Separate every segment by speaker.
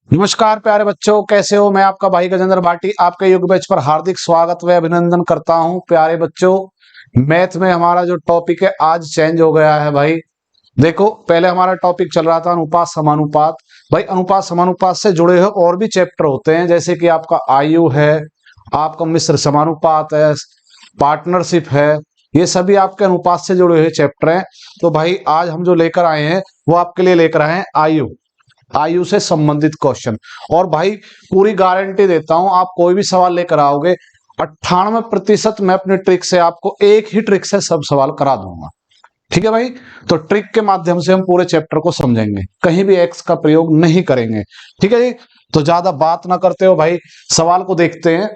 Speaker 1: नमस्कार प्यारे बच्चों, कैसे हो। मैं आपका भाई गजेंद्र भाटी आपके योग बैच पर हार्दिक स्वागत व अभिनंदन करता हूं। प्यारे बच्चों, मैथ में हमारा जो टॉपिक है आज चेंज हो गया है भाई। देखो, पहले हमारा टॉपिक चल रहा था अनुपात समानुपात। भाई अनुपात समानुपात से जुड़े हुए और भी चैप्टर होते हैं, जैसे कि आपका आयु है, आपका मिश्र समानुपात है, पार्टनरशिप है। ये सभी आपके अनुपात से जुड़े हुए चैप्टर हैं। तो भाई आज हम जो लेकर आए हैं वो आपके लिए लेकर आए हैं आयु से संबंधित क्वेश्चन। और भाई पूरी गारंटी देता हूं, आप कोई भी सवाल लेकर आओगे 98% मैं अपनी ट्रिक से आपको एक ही ट्रिक से सब सवाल करा दूंगा। ठीक है भाई। तो ट्रिक के माध्यम से हम पूरे चैप्टर को समझेंगे, कहीं भी एक्स का प्रयोग नहीं करेंगे। ठीक है जी। तो ज्यादा बात ना करते हो भाई, सवाल को देखते हैं।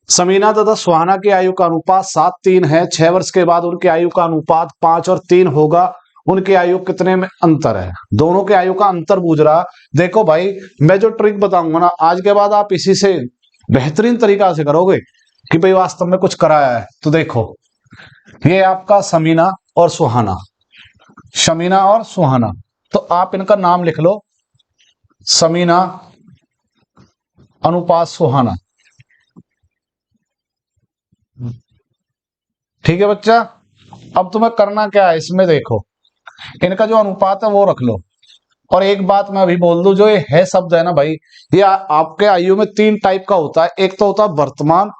Speaker 1: समीना तथा सुहाना की आयु का अनुपात 7:3 है। 6 वर्ष के बाद उनकी आयु का अनुपात 5 और 3 होगा। उनकी आयु कितने में अंतर है। दोनों के आयु का अंतर पूछ रहा। देखो भाई, मैं जो ट्रिक बताऊंगा ना आज के बाद आप इसी से बेहतरीन तरीका से करोगे कि भाई वास्तव में कुछ कराया है। तो देखो, ये आपका समीना और सुहाना, शमीना और सुहाना। तो आप इनका नाम लिख लो, समीना अनुपात सुहाना। ठीक है बच्चा। अब तुम्हें करना क्या है इसमें, देखो इनका जो अनुपात है वो रख लो। और एक बात मैं अभी बोल दूं, जो ये है शब्द है ना भाई, ये आपके आयु में 3 टाइप का होता है। एक तो होता है वर्तमान,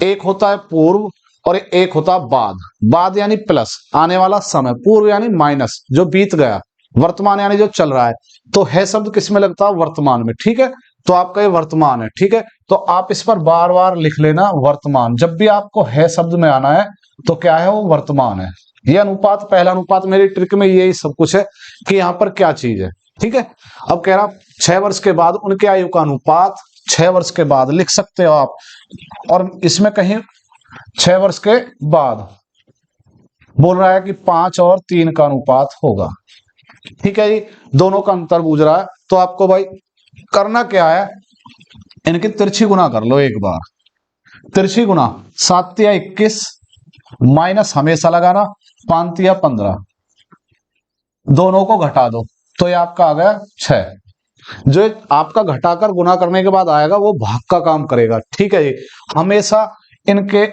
Speaker 1: एक होता है पूर्व, और एक होता है बाद। बाद यानी प्लस, आने वाला समय। पूर्व यानी माइनस, जो बीत गया। वर्तमान यानी जो चल रहा है। तो है शब्द किस में लगता है, वर्तमान में। ठीक है। तो आपका ये वर्तमान है। ठीक है। तो आप इस पर बार बार लिख लेना वर्तमान। जब भी आपको है शब्द में आना है तो क्या है, वो वर्तमान है। ये अनुपात, पहला अनुपात मेरी ट्रिक में यही सब कुछ है कि यहाँ पर क्या चीज है। ठीक है। अब कह रहा 6 वर्ष के बाद उनके आयु का अनुपात, 6 वर्ष के बाद लिख सकते हो आप। और इसमें कहीं 6 वर्ष के बाद बोल रहा है कि 5 और 3 का अनुपात होगा। ठीक है जी। दोनों का अंतर पूछ रहा है। तो आपको भाई करना क्या है, इनकी तिरछी गुना कर लो एक बार। तिरछी गुना 7 या 21, माइनस हमेशा लगाना, 5 या 15, दोनों को घटा दो तो ये आपका आ गया 6। जो आपका घटाकर गुना करने के बाद आएगा वो भाग का काम करेगा। ठीक है जी। हमेशा इनके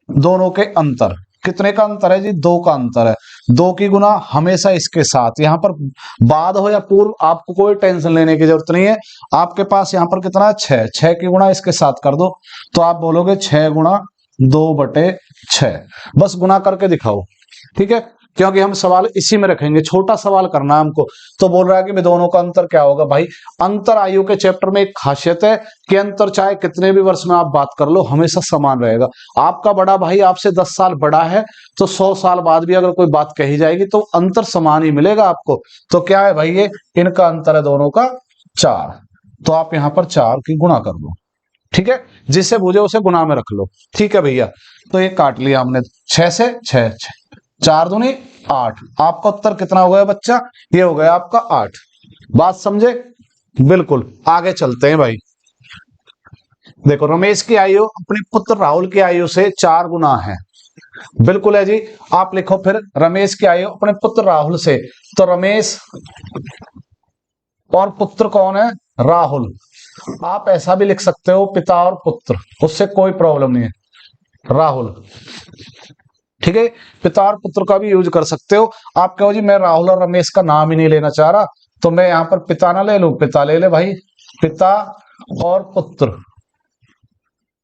Speaker 1: दोनों के अंतर, कितने का अंतर है जी, 2 का अंतर है। 2 की गुना हमेशा इसके साथ। यहाँ पर बाद हो या पूर्व आपको कोई टेंशन लेने की जरूरत नहीं है। आपके पास यहाँ पर कितना है, 6। 6 की गुना इसके साथ कर दो तो आप बोलोगे 6 गुणा 2/6। बस गुना करके दिखाओ। ठीक है। क्योंकि हम सवाल इसी में रखेंगे, छोटा सवाल करना है हमको। तो बोल रहा है कि दोनों का अंतर क्या होगा। भाई अंतर आयु के चैप्टर में एक खासियत है कि अंतर चाहे कितने भी वर्ष में आप बात कर लो हमेशा समान रहेगा। आपका बड़ा भाई आपसे 10 साल बड़ा है तो 100 साल बाद भी अगर कोई बात कही जाएगी तो अंतर समान ही मिलेगा आपको। तो क्या है भाई, ये इनका अंतर है दोनों का 4। तो आप यहाँ पर 4 की गुणा कर दो। ठीक है। जिससे बुझे उसे गुना में रख लो। ठीक है भैया। तो ये काट लिया हमने, 6 से 6, 4 दूनी 8। आपका उत्तर कितना हो गया बच्चा, ये हो गया आपका 8। बात समझे। बिल्कुल। आगे चलते हैं भाई। देखो, रमेश की आयु अपने पुत्र राहुल की आयु से 4 गुना है। बिल्कुल है जी। आप लिखो फिर, रमेश की आयु अपने पुत्र राहुल से। तो रमेश और पुत्र कौन है, राहुल। आप ऐसा भी लिख सकते हो पिता और पुत्र, उससे कोई प्रॉब्लम नहीं है, राहुल। ठीक है। पिता और पुत्र का भी यूज कर सकते हो। आप कहो जी मैं राहुल और रमेश का नाम ही नहीं लेना चाह रहा, तो मैं यहाँ पर पिता ना ले लूं, पिता ले ले भाई, पिता और पुत्र।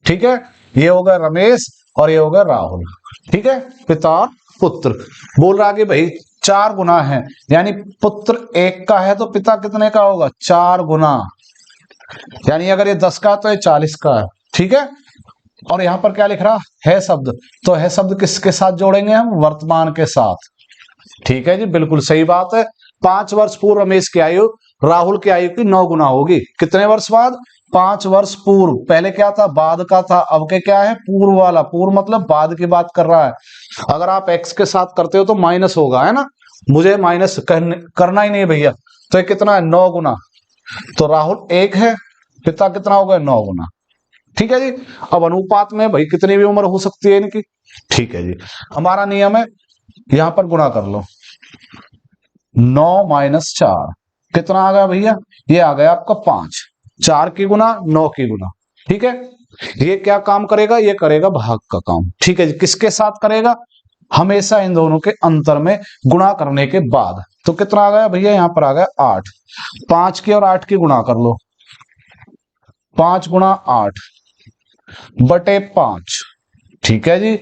Speaker 1: ठीक है। ये हो गया रमेश और ये हो गया राहुल। ठीक है। पिता और पुत्र। बोल रहा कि भाई 4 गुना है, यानी पुत्र 1 का है तो पिता कितने का होगा, 4 गुना। यानी अगर ये 10 का तो ये 40 का है। ठीक है। और यहां पर क्या लिख रहा है शब्द, तो है शब्द किसके साथ जोड़ेंगे हम, वर्तमान के साथ। ठीक है जी। बिल्कुल सही बात है। 5 वर्ष पूर्व रमेश की आयु राहुल की आयु की 9 गुना होगी। कितने वर्ष बाद, 5 वर्ष पूर्व। पहले क्या था, बाद का था, अब के क्या है, पूर्व वाला। पूर्व मतलब बाद की बात कर रहा है। अगर आप एक्स के साथ करते हो तो माइनस होगा, है ना। मुझे माइनस करना ही नहीं भैया। तो ये कितना है, 9 गुना। तो राहुल 1 है, पिता कितना हो गया, 9 गुना। ठीक है जी। अब अनुपात में भाई कितनी भी उम्र हो सकती है इनकी। ठीक है जी। हमारा नियम है, यहां पर गुणा कर लो, 9 - 4। कितना आ गया भैया, ये आ गया आपका 5, 4 की गुना 9 की गुना, ठीक है। ये क्या काम करेगा, ये करेगा भाग का काम, ठीक है जी। किसके साथ करेगा, हमेशा इन दोनों के अंतर में गुणा करने के बाद। तो कितना आ गया भैया, यहां पर आ गया 8, 5 की और 8 की गुणा कर लो, 5 गुणा 8 बटे 5, ठीक है जी।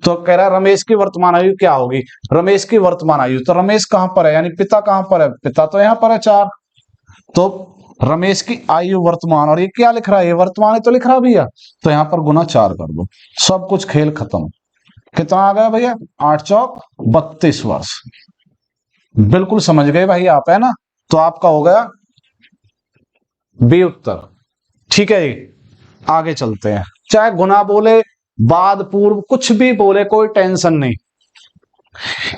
Speaker 1: तो कह रहा है रमेश की वर्तमान आयु क्या होगी, रमेश की वर्तमान आयु, तो रमेश कहां पर है, यानी पिता कहां पर है, पिता तो यहां पर है 4, तो रमेश की आयु वर्तमान, और ये क्या लिख रहा है, ये वर्तमान है तो लिख रहा भैया, तो यहां पर गुना 4 कर दो, सब कुछ खेल खत्म। कितना आ गया भैया, 8 चौक 32 वर्ष। बिल्कुल समझ गए भाई आप, है ना। तो आपका हो गया बी उत्तर, ठीक है जी। आगे चलते हैं, चाहे गुना बोले बाद पूर्व कुछ भी बोले, कोई टेंशन नहीं।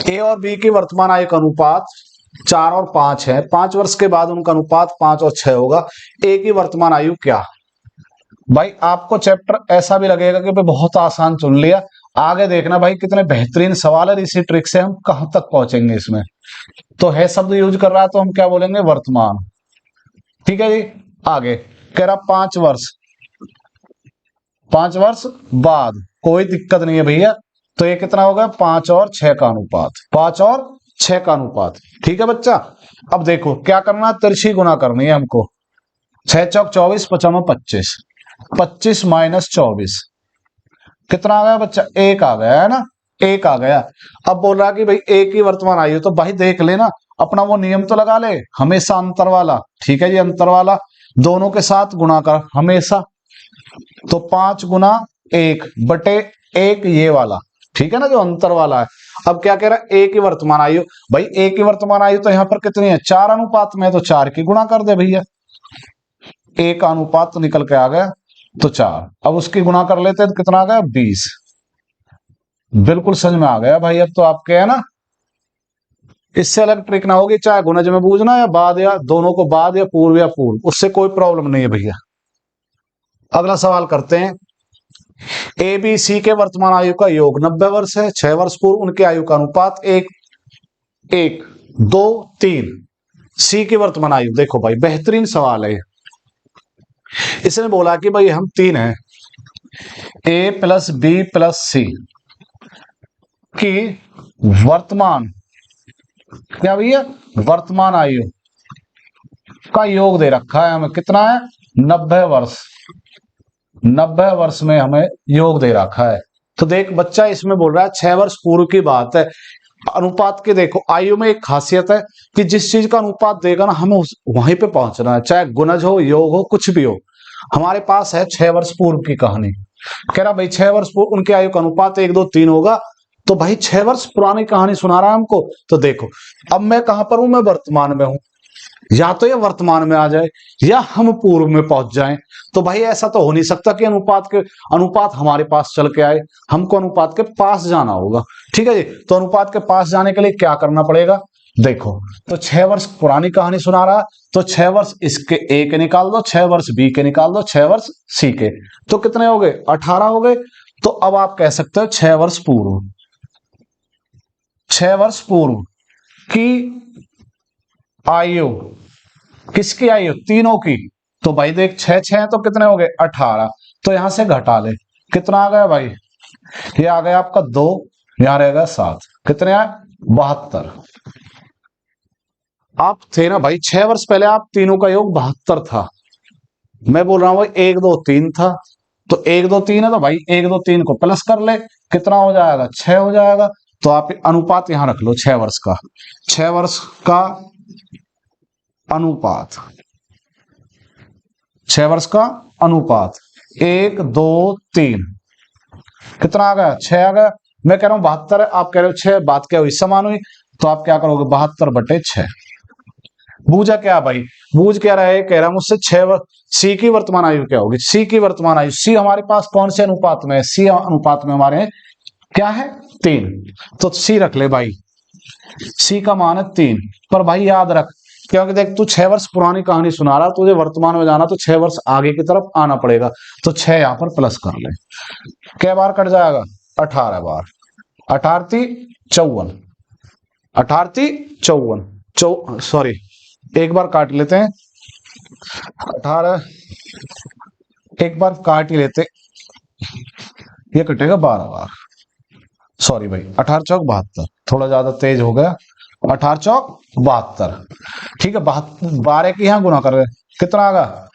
Speaker 1: ए और बी की वर्तमान आयु का अनुपात 4 और 5 है, 5 वर्ष के बाद उनका अनुपात 5 और 6 होगा। ए की वर्तमान आयु क्या, भाई आपको चैप्टर ऐसा भी लगेगा कि भाई बहुत आसान चुन लिया, आगे देखना भाई कितने बेहतरीन सवाल है, इसी ट्रिक से हम कहां तक पहुंचेंगे इसमें। तो है शब्द यूज कर रहा है तो हम क्या बोलेंगे, वर्तमान, ठीक है जी। आगे कह रहा 5 वर्ष, 5 वर्ष बाद, कोई दिक्कत नहीं है भैया। तो ये कितना होगा, 5 और 6 का अनुपात, 5 और 6 का अनुपात, ठीक है बच्चा। अब देखो क्या करना है, तिरछी गुना करनी है हमको, 6 चौक 24, 55 25, 25 माइनस 24, कितना आ गया बच्चा, 1 आ गया, है ना, 1 आ गया। अब बोल रहा कि भाई ए की वर्तमान आयु, तो भाई देख लेना अपना वो नियम तो लगा ले, हमेशा अंतर वाला, ठीक है जी, अंतर वाला दोनों के साथ गुणा कर हमेशा। तो 5 गुना 1 बटे 1 ये वाला, ठीक है ना, जो अंतर वाला है। अब क्या कह रहा है, ए की वर्तमान आयु, भाई ए की वर्तमान आयु तो यहां पर कितनी है, 4 अनुपात में, तो 4 की गुणा कर दे भैया, ए का अनुपात तो निकल के आ गया, तो 4, अब उसकी गुणा कर लेते हैं तो कितना आ गया, 20। बिल्कुल समझ में आ गया भाई, अब तो आपके है ना, इससे अलग ट्रिक ना होगी, चाहे गुणज में बूझना या बाद, या दोनों को बाद या पूर्व या पूर्व, उससे कोई प्रॉब्लम नहीं है भैया। अगला सवाल करते हैं, ए बी सी के वर्तमान आयु का योग 90 वर्ष है, 6 वर्ष पूर्व उनके आयु का अनुपात 1 1 2 3। सी की वर्तमान आयु, देखो भाई बेहतरीन सवाल है। इसने बोला कि भाई हम 3 हैं, ए प्लस बी प्लस सी की वर्तमान, क्या भैया, वर्तमान आयु का योग दे रखा है हमें, कितना है, 90 वर्ष, 90 वर्ष में हमें योग दे रखा है। तो देख बच्चा इसमें बोल रहा है 6 वर्ष पूर्व की बात है, अनुपात के देखो आयु में एक खासियत है कि जिस चीज का अनुपात देगा ना, हमें वहीं पे पहुंचना है, चाहे गुणज हो योग हो कुछ भी हो। हमारे पास है 6 वर्ष पूर्व की कहानी, कह रहा भाई 6 वर्ष पूर्व उनके आयु का अनुपात 1 2 3 होगा, तो भाई 6 वर्ष पुरानी कहानी सुना रहा है हमको। तो देखो अब मैं कहां पर हूं, मैं वर्तमान में हूं, या तो ये वर्तमान में आ जाए या हम पूर्व में पहुंच जाएं। तो भाई ऐसा तो हो नहीं सकता कि अनुपात हमारे पास चल के आए, हमको अनुपात के पास जाना होगा, ठीक है जी। तो अनुपात के पास जाने के लिए क्या करना पड़ेगा, देखो तो 6 वर्ष पुरानी कहानी सुना रहा, तो 6 वर्ष इसके ए के निकाल दो, 6 वर्ष बी के निकाल दो, 6 वर्ष सी के, तो कितने हो गए, 18 हो गए। तो अब आप कह सकते हो 6 वर्ष पूर्व, 6 वर्ष पूर्व की आयु, किसकी आयु, तीनों की। तो भाई देख 6 6 तो कितने हो गए, 18, तो यहां से घटा ले, कितना आ गया भाई, ये आ गया आपका 2, यहां रहेगा 7, कितने आए, 72। आप थे ना भाई 6 वर्ष पहले आप तीनों का योग 72 था, मैं बोल रहा हूं भाई 1 2 3 था, तो 1 2 3 है, तो भाई 1 2 3 को प्लस कर ले, कितना हो जाएगा, 6 हो जाएगा। तो आप अनुपात यहां रख लो, 6 वर्ष का, 6 वर्ष का अनुपात, 6 वर्ष का अनुपात 1 2 3, कितना आ गया, 6 आ गया। मैं कह रहा हूं 72 है, आप कह रहे हो 6, बात क्या हुई, समान हुई, तो आप क्या करोगे, 72 बटे 6। बूझा क्या भाई, बूझ क्या रहा है, कह रहा मुझसे 6 सी की वर्तमान आयु क्या होगी, सी की वर्तमान आयु, सी हमारे पास कौन से अनुपात में है, सी अनुपात में हमारे क्या है, 3, तो सी रख ले भाई, सी का मान है 3। पर भाई याद रख, क्योंकि देख तू 6 वर्ष पुरानी कहानी सुना रहा, तुझे वर्तमान में जाना तो 6 वर्ष आगे की तरफ आना पड़ेगा, तो 6 यहां पर प्लस कर ले, क्या बार कट जाएगा, 18 बार, 18 54, 18 54 सॉरी एक बार काट लेते हैं 18, एक बार काट ही लेते, ये कटेगा 12 बार। सॉरी भाई, 18 चौक 72, थोड़ा ज्यादा तेज हो गया। 18 चौक 72, ठीक है। 12 की यहाँ गुना कर रहे, कितना आगा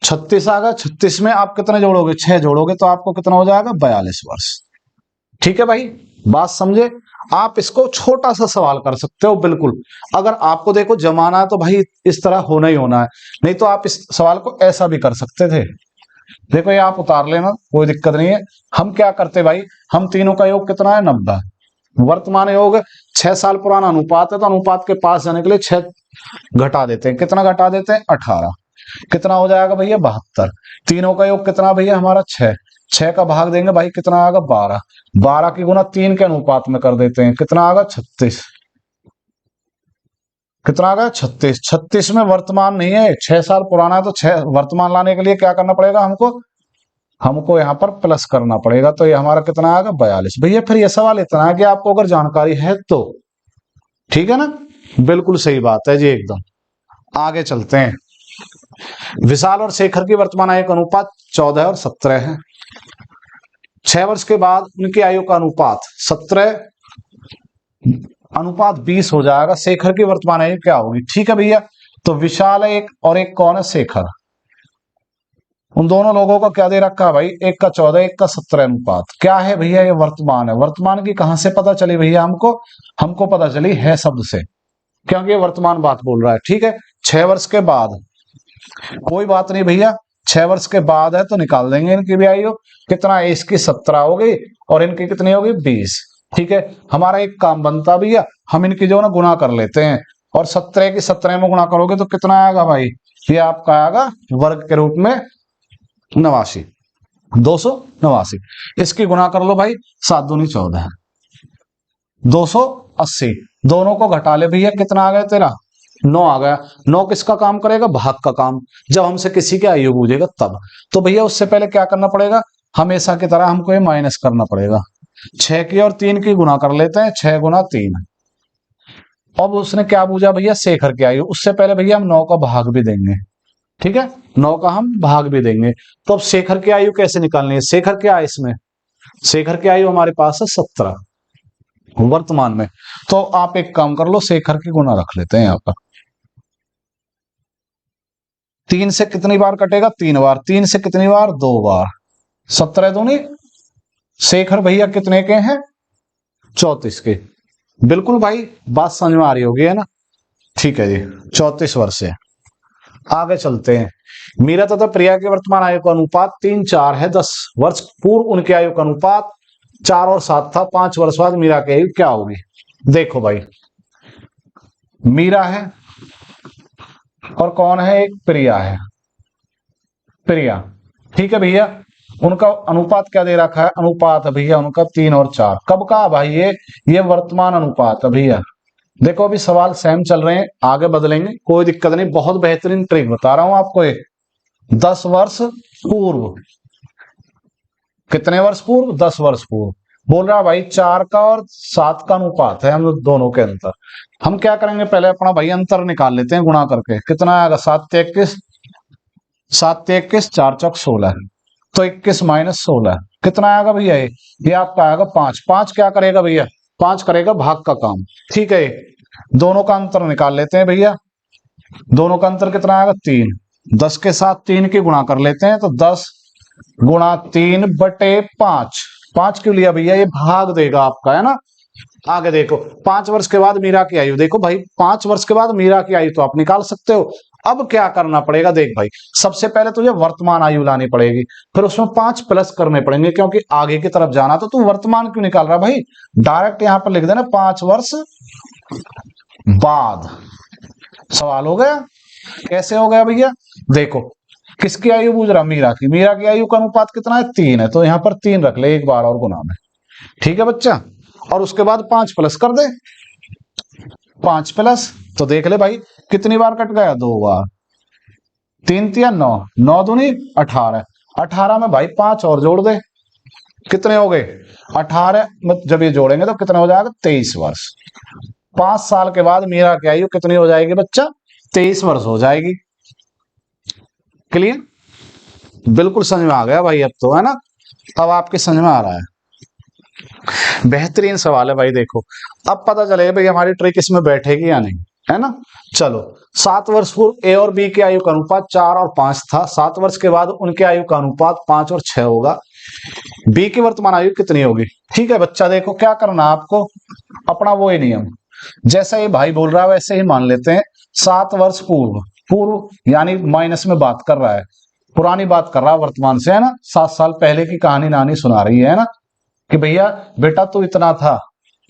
Speaker 1: 36 आ गया। 36 में आप कितने जोड़ोगे, 6 जोड़ोगे तो आपको कितना हो जाएगा 42 वर्ष। ठीक है भाई, बात समझे। आप इसको छोटा सा सवाल कर सकते हो बिल्कुल। अगर आपको देखो जमाना है तो भाई इस तरह होना ही होना है, नहीं तो आप इस सवाल को ऐसा भी कर सकते थे। देखो ये आप उतार लेना, कोई दिक्कत नहीं है। हम क्या करते भाई, हम तीनों का योग कितना है 90। वर्तमान योग 6 साल पुराना अनुपात है, तो अनुपात के पास जाने के लिए 6 घटा देते हैं। कितना घटा देते हैं 18, कितना हो जाएगा भैया 72। तीनों का योग कितना भैया हमारा 6, 6 का भाग देंगे भाई कितना आएगा 12, 12 की गुना 3 के अनुपात में कर देते हैं, कितना आएगा 36, कितना आ गया 36। 36 में वर्तमान नहीं है, 6 साल पुराना है, तो 6 वर्तमान लाने के लिए क्या करना पड़ेगा हमको, हमको यहाँ पर प्लस करना पड़ेगा। तो ये हमारा कितना आएगा 42 भैया। फिर ये सवाल इतना है कि आपको अगर जानकारी है तो ठीक है ना, बिल्कुल सही बात है जी एकदम। आगे चलते हैं। विशाल और शेखर की वर्तमान आयु का अनुपात 14 और 17 है। 6 वर्ष के बाद उनकी आयु का अनुपात 17 अनुपात 20 हो जाएगा। शेखर की वर्तमान आयु क्या होगी, ठीक है भैया। तो विशाल है एक, और एक कौन है शेखर। उन दोनों लोगों का क्या दे रखा है भाई, एक का 14 एक का 17 अनुपात। क्या है भैया, ये वर्तमान है। वर्तमान की कहां से पता चली भैया हमको, हमको पता चली है शब्द से, क्योंकि ये वर्तमान बात बोल रहा है। ठीक है, 6 वर्ष के बाद, कोई बात नहीं भैया, 6 वर्ष के बाद है तो निकाल देंगे इनकी भी आयु। कितना है, इसकी 17 हो गई और इनकी कितनी होगी 20। ठीक है, हमारा एक काम बनता भैया, हम इनकी जो ना गुना कर लेते हैं, और 17 की 17 में गुना करोगे तो कितना आएगा भाई, ये आपका आएगा वर्ग के रूप में 89, 289। इसकी गुना कर लो भाई, 7 दूनी 14, 280। दोनों को घटा ले भैया, कितना आ गया तेरा 9 आ गया। 9 किसका काम करेगा, भाग का काम। जब हमसे किसी की आयु पूछेगा तब, तो भैया उससे पहले क्या करना पड़ेगा, हमेशा की तरह हमको ये माइनस करना पड़ेगा। 6 की और 3 की गुना कर लेते हैं, 6 गुना 3। अब उसने क्या पूछा भैया, शेखर की आयु। उससे पहले भैया हम 9 का भाग भी देंगे। ठीक है, 9 का हम भाग भी देंगे। तो अब शेखर की आयु कैसे निकालनी है, शेखर क्या है इसमें, शेखर की आयु हमारे पास है 17 वर्तमान में। तो आप एक काम कर लो, शेखर की गुना रख लेते हैं यहाँ पर। 3 से कितनी बार कटेगा, 3 बार। 3 से कितनी बार, 2 बार। 17 दूनी, शेखर भैया कितने के हैं 34 के। बिल्कुल भाई, बात समझ में आ रही होगी है ना। ठीक है जी, 34 वर्ष से आगे चलते हैं। मीरा तथा प्रिया के वर्तमान आयु का अनुपात 3 4 है। 10 वर्ष पूर्व उनके आयु का अनुपात 4 और 7 था। 5 वर्ष बाद मीरा की आयु क्या होगी। देखो भाई, मीरा है और कौन है, एक प्रिया है, प्रिया। ठीक है भैया, उनका अनुपात क्या दे रखा है, अनुपात है भैया उनका 3 और 4। कब का भाई, ये वर्तमान अनुपात है भैया। देखो अभी सवाल सेम चल रहे हैं, आगे बदलेंगे, कोई दिक्कत नहीं। बहुत बेहतरीन ट्रिक बता रहा हूं आपको। 10 वर्ष पूर्व, कितने वर्ष पूर्व, 10 वर्ष पूर्व। बोल रहा भाई 4 का और 7 का अनुपात है हम दोनों के अंतर। हम क्या करेंगे, पहले अपना भाई अंतर निकाल लेते हैं गुणा करके। कितना आएगा 7 21, 7 21, 4 चौक 16, तो 21 माइनस 16 कितना आएगा भैया, ये आपका आएगा 5। 5 क्या करेगा भैया, 5 करेगा भाग का काम। ठीक है, दोनों का अंतर निकाल लेते हैं भैया। दोनों का अंतर कितना आएगा 3। 10 के साथ 3 की गुणा कर लेते हैं, तो 10 गुणा 3 बटे 5। 5 क्यों लिया भैया, ये भाग देगा आपका, है ना। आगे देखो, 5 वर्ष के बाद मीरा की आयु। देखो भाई 5 वर्ष के बाद मीरा की आयु तो आप निकाल सकते हो। अब क्या करना पड़ेगा, देख भाई, सबसे पहले तुझे वर्तमान आयु लानी पड़ेगी, फिर उसमें 5 प्लस करने पड़ेंगे, क्योंकि आगे की तरफ जाना। तो तू वर्तमान क्यों निकाल रहा भाई, डायरेक्ट यहां पर लिख देना 5 वर्ष बाद। सवाल हो गया। कैसे हो गया भैया, देखो किसकी आयु पूछ रहा, मीरा की। मीरा की आयु का अनुपात कितना है 3 है, तो यहां पर 3 रख ले, एक बार और गुना में। ठीक है बच्चा, और उसके बाद 5 प्लस कर दे। 5 प्लस, तो देख ले भाई कितनी बार कट गया, 2 बार। 3 तिया 9, 9 दूनी 18, 18 में भाई 5 और जोड़ दे, कितने हो गए 18 में। जब ये जोड़ेंगे तो कितना हो जाएगा 23 वर्ष। 5 साल के बाद मीरा की आयु कितनी हो जाएगी बच्चा, 23 वर्ष हो जाएगी। क्लियर? बिल्कुल समझ में आ गया भाई अब तो, है ना? अब आपके समझ में आ रहा है। बेहतरीन सवाल है भाई। देखो अब पता चलेगा भाई हमारी ट्रिक इसमें बैठेगी या नहीं, है ना? चलो, 7 वर्ष पूर्व ए और बी के आयु का अनुपात 4 और 5 था। 7 वर्ष के बाद उनके आयु का अनुपात 5 और 6 होगा। बी की वर्तमान आयु कितनी होगी? ठीक है बच्चा, देखो क्या करना है आपको, अपना वो ही नियम, जैसा ये भाई बोल रहा है वैसे ही मान लेते हैं। 7 वर्ष पूर्व, पूर्व यानी माइनस में बात कर रहा है, पुरानी बात कर रहा है वर्तमान से, है ना? 7 साल पहले की कहानी नानी सुना रही है ना, कि भैया बेटा तू इतना था,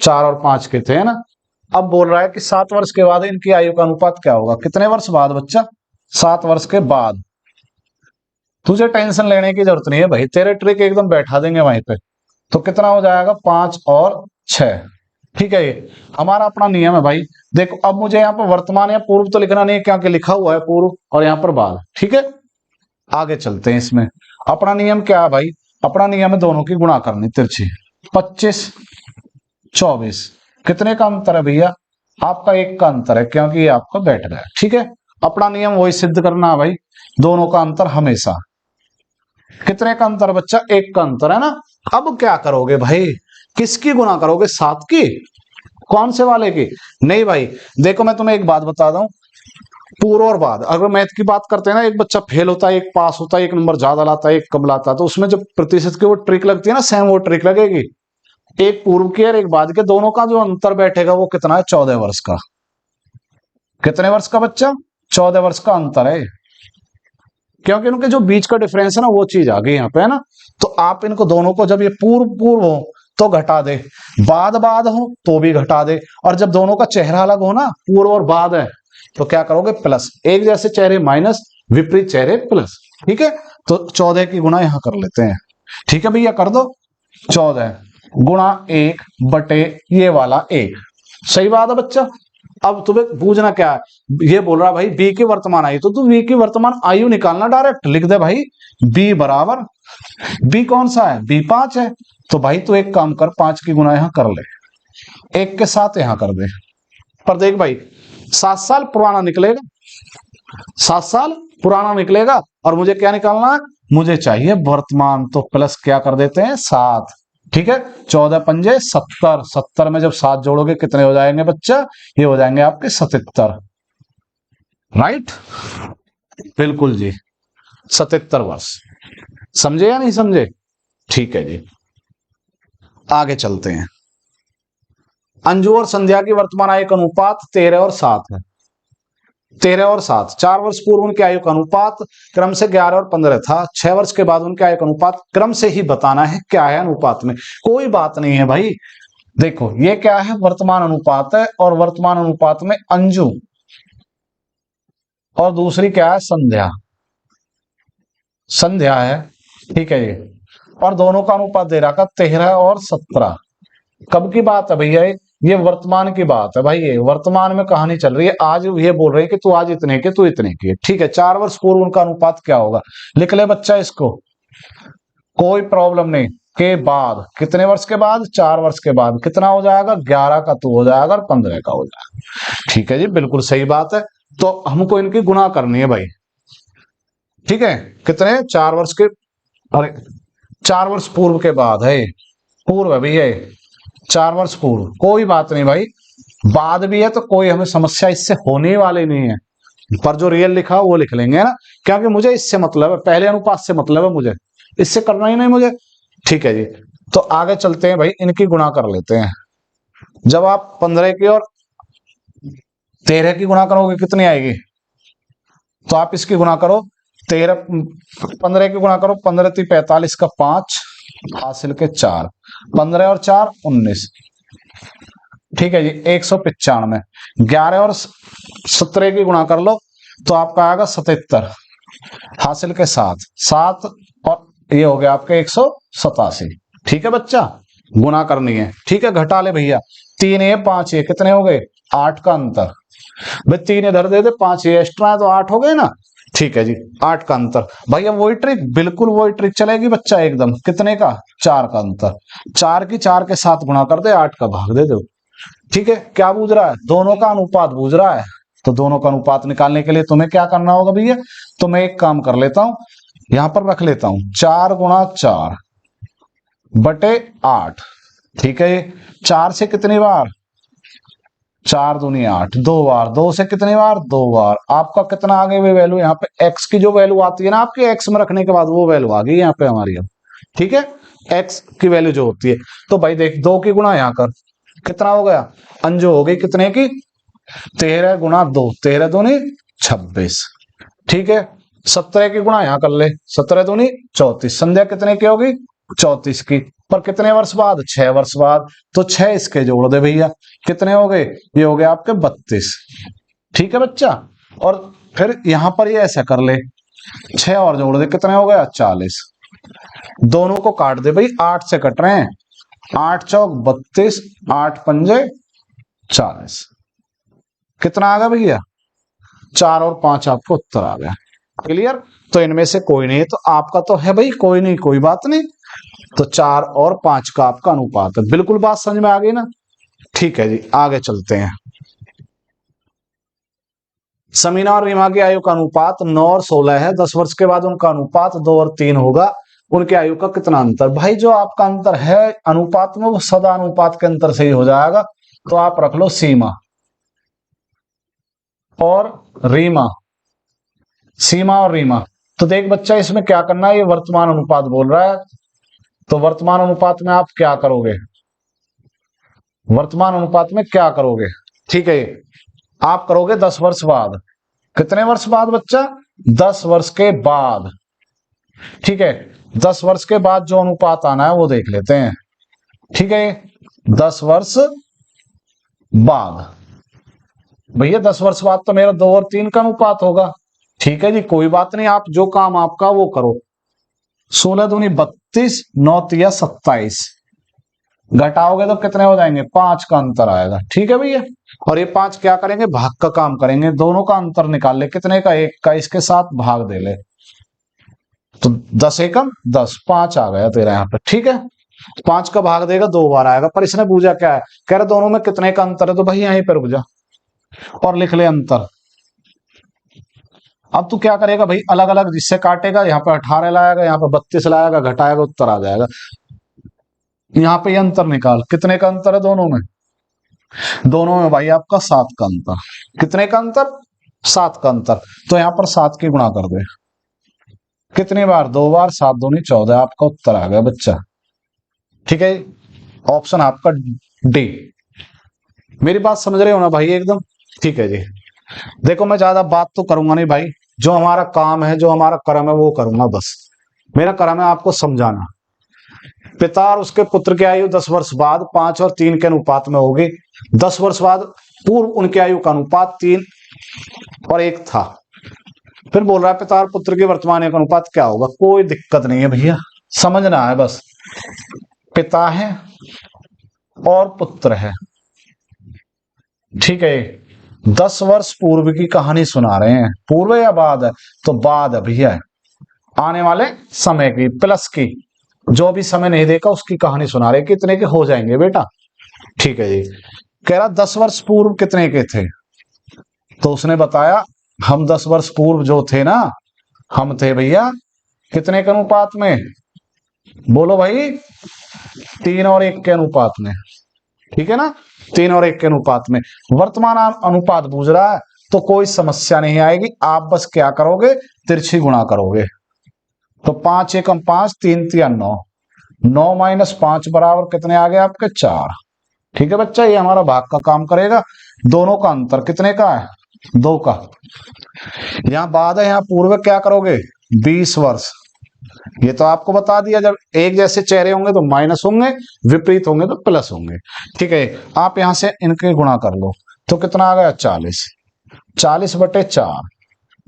Speaker 1: 4 और 5 के थे, है ना? अब बोल रहा है कि 7 वर्ष के बाद इनकी आयु का अनुपात क्या होगा? कितने वर्ष बाद बच्चा? 7 वर्ष के बाद। तुझे टेंशन लेने की जरूरत नहीं है भाई, तेरे ट्रिक एकदम बैठा देंगे वहीं पे। तो कितना हो जाएगा? 5 और 6। ठीक है, ये हमारा अपना नियम है भाई। देखो अब मुझे यहाँ पर वर्तमान या पूर्व तो लिखना नहीं है, क्योंकि लिखा हुआ है पूर्व और यहाँ पर बाद। ठीक है, आगे चलते हैं। इसमें अपना नियम क्या है भाई? अपना नियम है दोनों की गुणा करनी, तिरछी। 25 24 कितने का अंतर है भैया? आपका 1 का अंतर है, क्योंकि ये आपका बैठ गया। ठीक है, अपना नियम वही सिद्ध करना है भाई, दोनों का अंतर हमेशा। कितने का अंतर बच्चा? 1 का अंतर, है ना? अब क्या करोगे भाई? किसकी गुणा करोगे? 7 की? कौन से वाले की? नहीं भाई, देखो मैं तुम्हें एक बात बता दूं, पूर्व और बाद, अगर मैथ की बात करते हैं ना, एक बच्चा फेल होता है, एक पास होता है, एक नंबर ज्यादा लाता है, एक कम लाता है, तो उसमें जो प्रतिशत की वो ट्रिक लगती है ना, सेम वो ट्रिक लगेगी। एक पूर्व के और एक बाद के, दोनों का जो अंतर बैठेगा वो कितना है? 14 वर्ष का। कितने वर्ष का बच्चा? 14 वर्ष का अंतर है, क्योंकि उनके जो बीच का डिफरेंस है ना, वो चीज आ गई यहाँ पे, है ना? तो आप इनको दोनों को, जब ये पूर्व पूर्व हो तो घटा दे, बाद बाद हो तो भी घटा दे, और जब दोनों का चेहरा अलग हो ना, पूर्व और बाद है, तो क्या करोगे? प्लस। एक जैसे चेहरे माइनस, विपरीत चेहरे प्लस। ठीक है, तो 14 की गुणा यहां कर लेते हैं। ठीक है भैया, कर दो। 14 गुणा 1 बटे ये वाला 1। सही बात है बच्चा। अब तुम्हें पूछना क्या है? ये बोल रहा भाई बी की वर्तमान आयु, तो तू बी की वर्तमान आयु निकालना, डायरेक्ट लिख दे भाई, बी बराबर, बी कौन सा है? बी 5 है। तो भाई तू एक काम कर, 5 की गुणा यहां कर ले, 1 के साथ यहां कर दे। पर देख भाई, 7 साल पुराना निकलेगा, 7 साल पुराना निकलेगा, और मुझे क्या निकालना है? मुझे चाहिए वर्तमान, तो प्लस क्या कर देते हैं? 7। ठीक है, 14 पंजे 70, 70 में जब 7 जोड़ोगे कितने हो जाएंगे बच्चा? ये हो जाएंगे आपके 77। राइट, बिल्कुल जी, 77 वर्ष। समझे या नहीं समझे? ठीक है जी, आगे चलते हैं। अंजू और संध्या की वर्तमान आयु का अनुपात 13 और 7 है। 13 और 7, 4 वर्ष पूर्व उनके आयु का अनुपात क्रम से 11 और 15 था। 6 वर्ष के बाद उनके आयु का अनुपात क्रम से ही बताना है, क्या है अनुपात में, कोई बात नहीं है भाई। देखो ये क्या है? वर्तमान अनुपात है, और वर्तमान अनुपात में अंजू और दूसरी क्या है? संध्या, संध्या है। ठीक है, और दोनों का अनुपात दे रखा 13 और 17। कब की बात है भैया? ये वर्तमान की बात है भाई, ये वर्तमान में कहानी चल रही है। आज ये बोल रहे हैं कि तू आज इतने के, तू इतने के। ठीक है, 4 वर्ष पूर्व उनका अनुपात क्या होगा? लिख ले बच्चा इसको, कोई प्रॉब्लम नहीं। के बाद, कितने वर्ष के बाद? 4 वर्ष के बाद। कितना हो जाएगा? 11 का तू हो जाएगा और 15 का हो जाएगा। ठीक है जी, बिल्कुल सही बात है। तो हमको इनकी गुणा करनी है भाई। ठीक है, कितने? 4 वर्ष के, अरे 4 वर्ष पूर्व के बाद है, पूर्व है भैया, 4 वर्ष पूर्व। कोई बात नहीं भाई, बाद भी है तो कोई हमें समस्या इससे होने वाली नहीं है, पर जो रियल लिखा वो लिख लेंगे ना, क्योंकि मुझे इससे मतलब है, पहले अनुपात से मतलब है मुझे, इससे करना ही नहीं मुझे। ठीक है जी, तो आगे चलते हैं भाई, इनकी गुणा कर लेते हैं। जब आप 15 की और 13 की गुणा करोगे कितनी आएगी? तो आप इसकी गुणा करो, 15 की गुणा करो, 15 × 45 का 5 हासिल के 4, 15 और 4 19। ठीक है जी, 195। 11 और 17 की गुणा कर लो तो आपका आएगा 77 हासिल के 7, 7 और ये हो गया आपके 187। ठीक है बच्चा, गुणा करनी है। ठीक है, घटा ले भैया, 3 ये 5 ये कितने हो गए? 8 का अंतर। भाई 3 इधर दे दे, 5 ये एक्स्ट्रा है तो 8 हो गए ना। ठीक है जी, 8 का अंतर। भैया वही ट्रिक, बिल्कुल वही ट्रिक चलेगी बच्चा एकदम। कितने का? 4 का अंतर। 4 की 4 के साथ गुणा कर दे, 8 का भाग दे दो। ठीक है, क्या बूझ रहा है? दोनों का अनुपात बूझ रहा है। तो दोनों का अनुपात निकालने के लिए तुम्हें क्या करना होगा भैया, तो मैं एक काम कर लेता हूं, यहां पर रख लेता हूं 4x4/8। ठीक है, 4 से कितनी बार, 4 दूनी 8, 2 बार, 2 से कितनी बार, 2 बार। आपका कितना आ गई वैल्यू, यहाँ पे x की जो वैल्यू आती है ना आपके x में रखने के बाद, वो वैल्यू आ गई यहाँ पे हमारी अब। ठीक है, x की वैल्यू जो होती है, तो भाई देख 2 की गुणा यहाँ कर, कितना हो गया, अंजो हो गई कितने की, 13 गुणा 2, 13 दूनी 26। ठीक है, 17 की गुणा यहाँ कर ले, 17 दूनी 34। संध्या कितने की होगी, 34 की, पर कितने वर्ष बाद, 6 वर्ष बाद। तो 6 इसके जोड़ दे भैया, कितने हो गए, ये हो गए आपके 32। ठीक है बच्चा, और फिर यहां पर ये ऐसा कर ले, 6 और जोड़ दे, कितने हो गया, 40। दोनों को काट दे भाई, 8 से कट रहे हैं, 8 चौक 32, 8 पंजे 40। कितना आ गया भैया, 4 और 5 आपको उत्तर आ गया। क्लियर, तो इनमें से कोई नहीं है, तो आपका तो है भाई, कोई नहीं, कोई बात नहीं। तो 4 और 5 का आपका अनुपात है। बिल्कुल बात समझ में आ गई ना। ठीक है जी, आगे चलते हैं। समीना और रीमा की आयु का अनुपात 9 और 16 है। 10 वर्ष के बाद उनका अनुपात 2 और 3 होगा। उनके आयु का कितना अंतर। भाई जो आपका अंतर है अनुपात में, वो सदा अनुपात के अंतर से ही हो जाएगा। तो आप रख लो सीमा और रीमा, सीमा और रीमा। तो देख बच्चा, इसमें क्या करना है, ये वर्तमान अनुपात बोल रहा है, तो वर्तमान अनुपात में आप क्या करोगे, वर्तमान अनुपात में क्या करोगे। ठीक है, आप करोगे 10 वर्ष बाद। कितने वर्ष बाद बच्चा, 10 वर्ष के बाद। ठीक है, 10 वर्ष के बाद जो अनुपात आना है वो देख लेते हैं। ठीक है, 10 वर्ष बाद, भैया 10 वर्ष बाद तो मेरा 2 और 3 का अनुपात होगा। ठीक है जी, कोई बात नहीं, आप जो काम आपका वो करो। 16 दूनी 32, 9 तिया 27, घटाओगे तो कितने हो जाएंगे, 5 का अंतर आएगा। ठीक है भैया, और ये 5 क्या करेंगे, भाग का काम करेंगे, दोनों का अंतर निकाल ले, कितने का, 1 का, इसके साथ भाग दे ले, तो 10 एकम 10, 5 आ गया तेरा यहाँ पे। ठीक है, 5 का भाग देगा 2 बार आएगा, पर इसने पूछा क्या है, कह रहा दोनों में कितने का अंतर है, तो भाई यहीं पर रुक जा और लिख ले अंतर। अब तू क्या करेगा भाई, अलग अलग जिससे काटेगा, यहाँ पे 18 लाएगा, यहाँ पे 32 लाएगा, घटाएगा, उत्तर आ जाएगा। यहाँ पे ये अंतर निकाल, कितने का अंतर है दोनों में, दोनों में भाई आपका 7 का अंतर। कितने का अंतर, 7 का अंतर। तो यहाँ पर 7 की गुणा कर दे, कितनी बार, 2 बार, 7 दूनी 14, आपका उत्तर आ गया बच्चा। ठीक है, ऑप्शन आपका डी। मेरी बात समझ रहे हो ना भाई एकदम। ठीक है जी, देखो मैं ज्यादा बात तो करूंगा नहीं भाई, जो हमारा काम है, जो हमारा कर्म है वो करूंगा बस। मेरा कर्म है आपको समझाना। पिता और उसके पुत्र की आयु 10 वर्ष बाद 5 और 3 के अनुपात में होगी। 10 वर्ष बाद पूर्व उनकी आयु का अनुपात 3 और 1 था। फिर बोल रहा है पिता और पुत्र के वर्तमान आयु का अनुपात क्या होगा। कोई दिक्कत नहीं है भैया, समझना है बस। पिता है और पुत्र है, ठीक है, 10 वर्ष पूर्व की कहानी सुना रहे हैं। पूर्व या बाद है, तो बाद है भैया, आने वाले समय की, प्लस की, जो भी समय नहीं देखा उसकी कहानी सुना रहे, कितने के हो जाएंगे बेटा। ठीक है जी, कह रहा 10 वर्ष पूर्व कितने के थे, तो उसने बताया हम 10 वर्ष पूर्व जो थे ना, हम थे भैया कितने के अनुपात में, बोलो भाई, 3 और 1 के अनुपात में। ठीक है ना, 3 और 1 के अनुपात में। वर्तमान अनुपात पूछ रहा है तो कोई समस्या नहीं आएगी, आप बस क्या करोगे, तिरछी गुणा करोगे। तो 5 एकम 5, 3 तिया 9, 9 माइनस 5 बराबर कितने आ गए आपके, 4। ठीक है बच्चा, ये हमारा भाग का काम करेगा। दोनों का अंतर कितने का है, 2 का। यहां बाद है, यहां पूर्व क्या करोगे, 20 वर्ष। ये तो आपको बता दिया, जब एक जैसे चेहरे होंगे तो माइनस होंगे, विपरीत होंगे तो प्लस होंगे। ठीक है, आप यहां से इनके गुणा कर लो, तो कितना आ गया, 40, 40/4।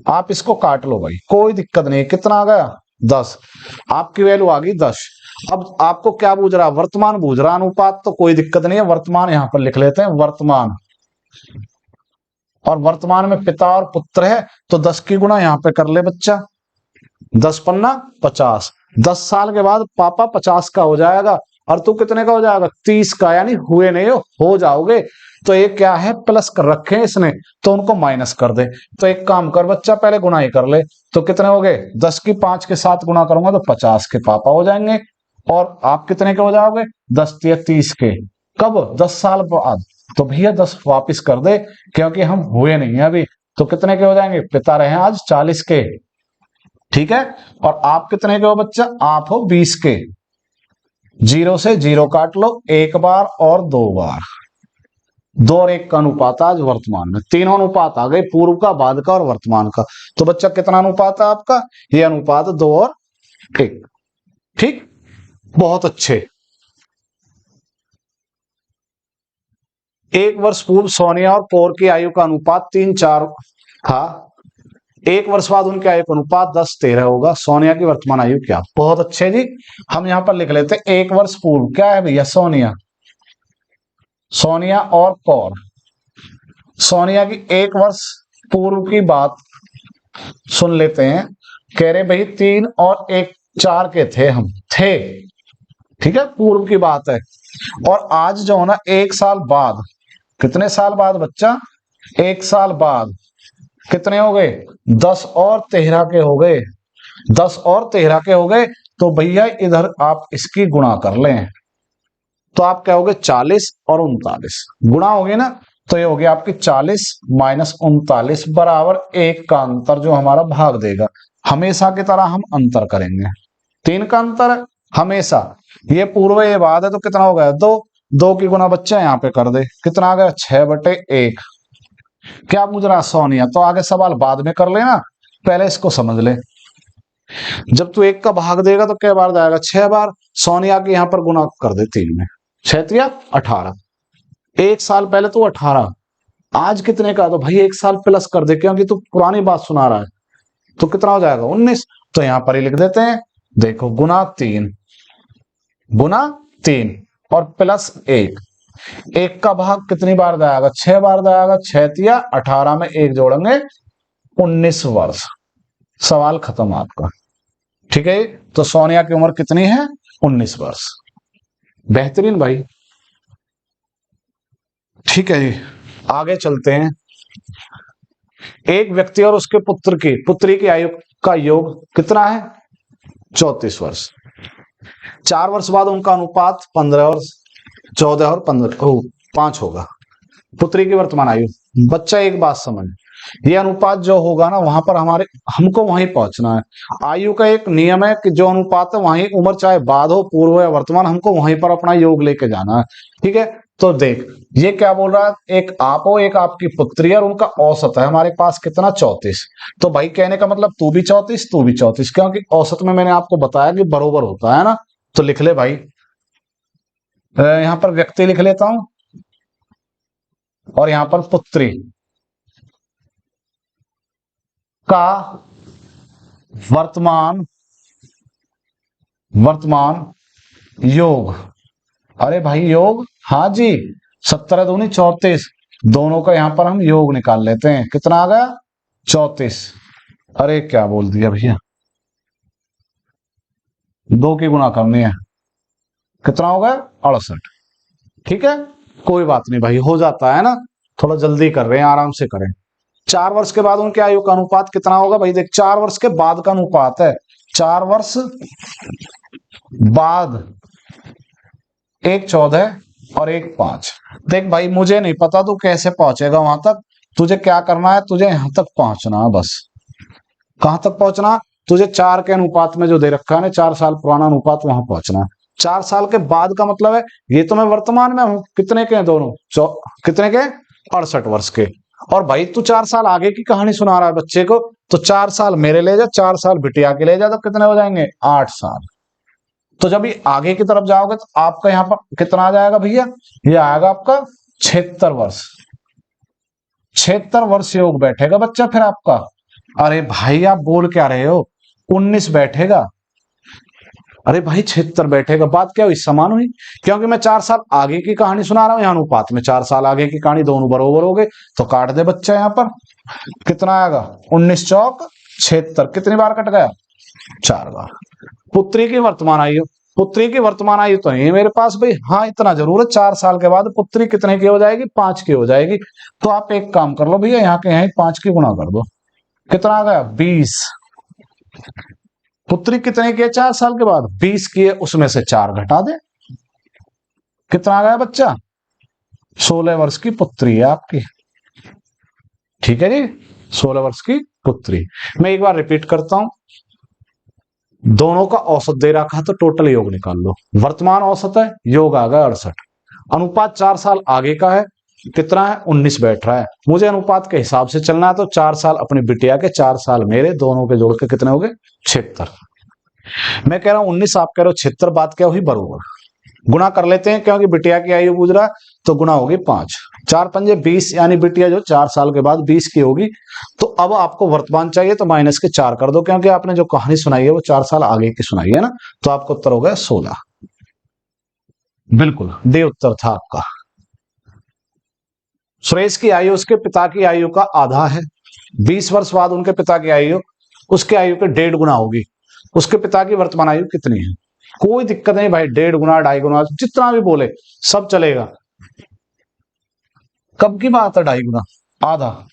Speaker 1: आप इसको काट लो भाई, कोई दिक्कत नहीं। कितना आ गया, 10। आपकी वैल्यू आ गई 10। अब आपको क्या बूझ रहा, वर्तमान बूझ रहा, अनुपात तो कोई दिक्कत नहीं है, वर्तमान यहां पर लिख लेते हैं, वर्तमान। और वर्तमान में पिता और पुत्र है, तो 10 की गुणा यहां पे कर ले बच्चा, 10 पन्ना 50। 10 साल के बाद पापा 50 का हो जाएगा, और तू कितने का हो जाएगा, 30 का, यानी हुए नहीं हो जाओगे। तो ये क्या है, प्लस कर रखे हैं इसने, तो उनको माइनस कर दे। तो एक काम कर बच्चा, पहले गुणा ही कर ले। तो कितने हो गए, 10 की 5 के साथ गुणा करूंगा तो 50 के पापा हो जाएंगे। और आप कितने के हो जाओगे, 10 या 30 के। कब, 10 साल बाद। तो भैया 10 वापिस कर दे, क्योंकि हम हुए नहीं है अभी। तो कितने के हो जाएंगे, पिता रहे आज 40 के, ठीक है। और आप कितने के हो बच्चा, आप हो 20 के। 0 से 0 काट लो, एक बार और 2 बार। 2 और 1 का अनुपात आज वर्तमान में, तीनों अनुपात आ गए, पूर्व का, बाद का और वर्तमान का। तो बच्चा कितना अनुपात है आपका, ये अनुपात 2 और 1, ठीक। बहुत अच्छे। 1 वर्ष पूर्व सोनिया और पौर की आयु का अनुपात 3:4 था। 1 वर्ष बाद उनकी आयु का अनुपात 10:13 होगा। सोनिया की वर्तमान आयु क्या। बहुत अच्छे जी। हम यहां पर लिख लेते हैं 1 वर्ष पूर्व क्या है भैया, सोनिया, सोनिया और पौर। सोनिया की 1 वर्ष पूर्व की बात सुन लेते हैं। कह रहे भाई 3 और 1 4 के थे हम, थे, ठीक है, पूर्व की बात है। और आज जो है ना 1 साल बाद, कितने साल बाद बच्चा, 1 साल बाद कितने हो गए, 10 और 13 के हो गए, 10 और 13 के हो गए। तो भैया इधर आप इसकी गुणा कर लें, तो आप क्या हो गए, 40 और 39 गुणा हो गए ना। तो ये हो गया आपकी 40 माइनस 39 बराबर 1 का अंतर, जो हमारा भाग देगा। हमेशा की तरह हम अंतर करेंगे, 3 का अंतर है हमेशा। ये पूर्व ये बाद है, तो कितना हो गया, 2। 2 की गुना बच्चा यहाँ पे कर दे, कितना आ गया, 6/1। क्या पूछ रहा सोनिया, तो आगे सवाल बाद में कर लेना, पहले इसको समझ ले। जब तू 1 का भाग देगा तो क्या बार जाएगा, 6 बार। सोनिया के यहाँ पर गुना कर दे 3 में, 6 या 18। 1 साल पहले तू 18, आज कितने का, तो भाई 1 साल प्लस कर दे, क्योंकि तू पुरानी बात सुना रहा है। तो कितना हो जाएगा, 19। तो यहां पर ही लिख देते हैं, देखो गुना 3, गुना 3 और प्लस 1। 1 का भाग कितनी बार जाएगा, 6 बार जाएगा। 6 या 18 में 1 जोड़ेंगे, 19 वर्ष। सवाल खत्म आपका, ठीक है। तो सोनिया की उम्र कितनी है, 19 वर्ष। बेहतरीन भाई, ठीक है जी। आगे चलते हैं। एक व्यक्ति और उसके पुत्री की आयु का योग कितना है, 34 वर्ष। 4 वर्ष बाद उनका अनुपात 15 और 14 और 5 होगा। पुत्री की वर्तमान आयु, बच्चा एक बात समझ, ये अनुपात जो होगा ना, वहां पर हमको वहीं पहुंचना है। आयु का एक नियम है कि जो अनुपात है वहीं, उम्र चाहे बाद हो, पूर्व या वर्तमान, हमको वहीं पर अपना योग लेके जाना है, ठीक है। तो देख ये क्या बोल रहा है, एक आप हो, एक आपकी पुत्री है, और उनका औसत है हमारे पास कितना, 34। तो भाई कहने का मतलब तू भी 34, तू भी 34, क्योंकि औसत में मैंने आपको बताया कि बरोबर होता है ना। तो लिख ले भाई, यहां पर व्यक्ति लिख लेता हूं, और यहां पर पुत्री का वर्तमान योग। अरे भाई योग, हाँ जी, 17 दूनी 34, दोनों का यहां पर हम योग निकाल लेते हैं। कितना आ गया, 34। अरे क्या बोल दिया भैया, 2 की गुणा करनी है, कितना हो गया, 68। ठीक है, कोई बात नहीं भाई, हो जाता है ना, थोड़ा जल्दी कर रहे हैं, आराम से करें। 4 वर्ष के बाद उनके आयु का अनुपात कितना होगा भाई, देख 4 वर्ष के बाद का अनुपात है, 4 वर्ष बाद, 1 14 और 1 5। देख भाई मुझे नहीं पता तू कैसे पहुंचेगा वहां तक, तुझे क्या करना है, तुझे यहां तक पहुंचना है बस। कहां तक पहुंचना, तुझे 4 के अनुपात में जो दे रखा है ना, 4 साल पुराना अनुपात, वहां पहुंचना है। 4 साल के बाद का मतलब है, ये तो मैं वर्तमान में हूं, कितने के हैं दोनों, कितने के, 68 वर्ष के। और भाई तू 4 साल आगे की कहानी सुना रहा है बच्चे को, तो 4 साल मेरे ले जा, 4 साल बिटिया के ले जा, तो कितने हो जाएंगे, 8 साल। तो जब ये आगे की तरफ जाओगे तो आपका यहाँ पर कितना आ जाएगा भैया, ये आएगा आपका 76 वर्ष। 76 वर्ष योग बैठेगा बच्चा फिर आपका। अरे भाई आप बोल क्या रहे हो, 19 बैठेगा। अरे भाई 76 बैठेगा, बात क्या हुई, समान हुई, क्योंकि मैं 4 साल आगे की कहानी सुना रहा हूं, यहाँ अनुपात में 4 साल आगे की कहानी, दोनों बरोबर हो गए। तो काट दे बच्चा, यहाँ पर कितना आएगा, 19 चौक 76, कितनी बार कट गया, 4 बार। पुत्री की वर्तमान आयु, पुत्री की वर्तमान आयु तो नहीं है मेरे पास भाई, हाँ इतना जरूर है 4 साल के बाद पुत्री कितने की हो जाएगी, 5 की हो जाएगी। तो आप एक काम कर लो भैया, यहाँ के यहाँ 5 की गुणा कर दो, कितना आ गया 20। पुत्री कितने की है 4 साल के बाद, 20 की है, उसमें से 4 घटा दे, कितना आ गया बच्चा, 16 वर्ष की पुत्री है आपकी। ठीक है जी, 16 वर्ष की पुत्री। मैं एक बार रिपीट करता हूं, दोनों का औसत दे रखा है तो टोटल योग निकाल लो। वर्तमान औसत है, योग आ गया 68, अनुपात 4 साल आगे का है, कितना है 19 बैठ रहा है। मुझे अनुपात के हिसाब से चलना है, तो 4 साल अपनी बिटिया के, 4 साल मेरे, दोनों के जोड़ के कितने हो गए 76। मैं कह रहा हूं 19, आप कह रहे हो 76, बात क्या हुई बरोबर। गुणा कर लेते हैं क्योंकि बिटिया की आयु पूछ रहा है, तो गुणा होगी 5, 4 पंजे 20, यानी बिटिया जो 4 साल के बाद 20 की होगी। तो अब आपको वर्तमान चाहिए तो माइनस के 4 कर दो, क्योंकि आपने जो कहानी सुनाई है वो 4 साल आगे की सुनाई है ना। तो आपको उत्तर हो गया 16। बिल्कुल डी उत्तर था आपका। सुरेश की आयु उसके पिता की आयु का आधा है, 20 वर्ष बाद उनके पिता की आयु उसके आयु के 1.5 गुना होगी। उसके पिता की वर्तमान आयु कितनी है, कोई दिक्कत नहीं भाई, 1.5 गुना 2.5 गुना जितना भी बोले सब चलेगा। कब की बात है 2.5 गुना, आधा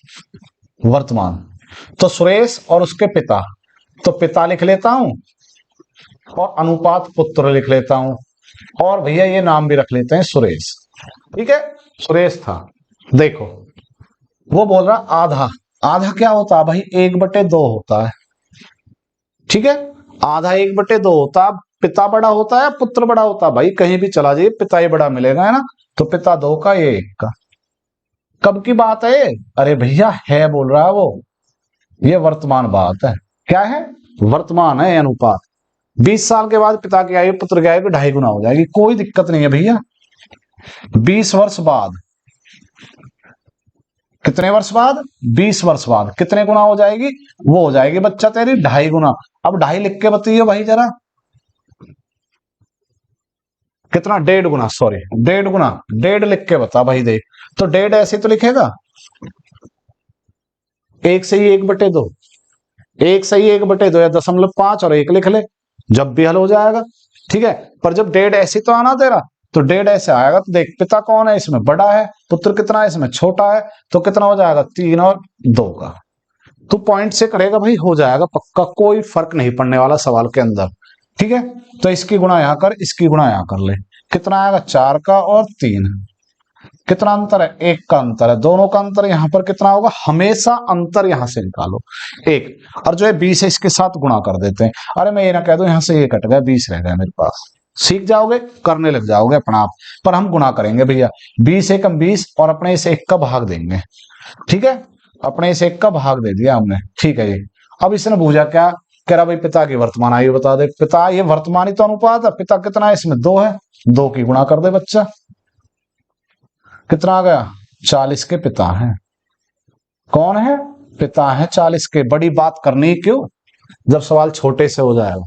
Speaker 1: वर्तमान। तो सुरेश और उसके पिता, तो पिता लिख लेता हूं और अनुपात पुत्र लिख लेता हूं, और भैया ये नाम भी रख लेते हैं सुरेश। ठीक है, सुरेश था। देखो वो बोल रहा आधा, आधा क्या होता है भाई, 1/2 होता है। ठीक है, आधा 1/2 होता है। पिता बड़ा होता है पुत्र बड़ा होता है, भाई कहीं भी चला जाइए पिता ही बड़ा मिलेगा, है ना। तो पिता 2 का, ये 1 का। कब की बात है, अरे भैया है बोल रहा है वो, ये वर्तमान बात है। क्या है, वर्तमान है अनुपात। 20 साल के बाद पिता की आयु पुत्र की आयु 2.5 गुना हो जाएगी, कोई दिक्कत नहीं है भैया। 20 वर्ष बाद, कितने वर्ष बाद, 20 वर्ष बाद कितने गुना हो जाएगी, वो हो जाएगी बच्चा तेरी 2.5 गुना। अब 2.5 लिख के बताइए भाई जरा, कितना, 1.5 गुना, सॉरी 1.5 गुना, 1.5 लिख के बता भाई देख। तो 1.5 ऐसे तो लिखेगा, 1 सही 1/2, 1 सही 1/2 या 0.5 और 1 लिख ले, जब भी हल हो जाएगा। ठीक है, पर जब 1.5 ऐसे तो आना तेरा, तो 1.5 ऐसे आएगा। तो देख पिता कौन है इसमें, बड़ा है, पुत्र कितना है इसमें, छोटा है। तो कितना हो जाएगा, 3 और 2 का। तू पॉइंट से करेगा भाई, हो जाएगा पक्का, कोई फर्क नहीं पड़ने वाला सवाल के अंदर। ठीक है, तो इसकी गुणा यहां कर, इसकी गुणा यहां कर ले, कितना आएगा 4 का और 3। कितना अंतर है, 1 का अंतर है, दोनों का अंतर यहां पर कितना होगा, हमेशा अंतर यहां से निकालो 1, और जो है 20 है इसके साथ गुणा कर देते हैं। अरे मैं ये ना कह दूं यहां से ये कट गया, 20 रह गया मेरे पास, सीख जाओगे, करने लग जाओगे अपना आप। पर हम गुणा करेंगे भैया, 20 एकम 20 और अपने इस 1 का भाग देंगे। ठीक है, अपने इस 1 का भाग दे दिया हमने। ठीक है जी, अब इसने पूछा क्या, कह रहा भाई पिता की वर्तमान आयु बता दे। पिता, ये वर्तमान ही तो अनुपात है, पिता कितना है इसमें 2 है, 2 की गुणा कर दे बच्चा, कितना आ गया, 40 के पिता हैं। कौन है, पिता है 40 के। बड़ी बात करनी क्यों, जब सवाल छोटे से हो जाएगा।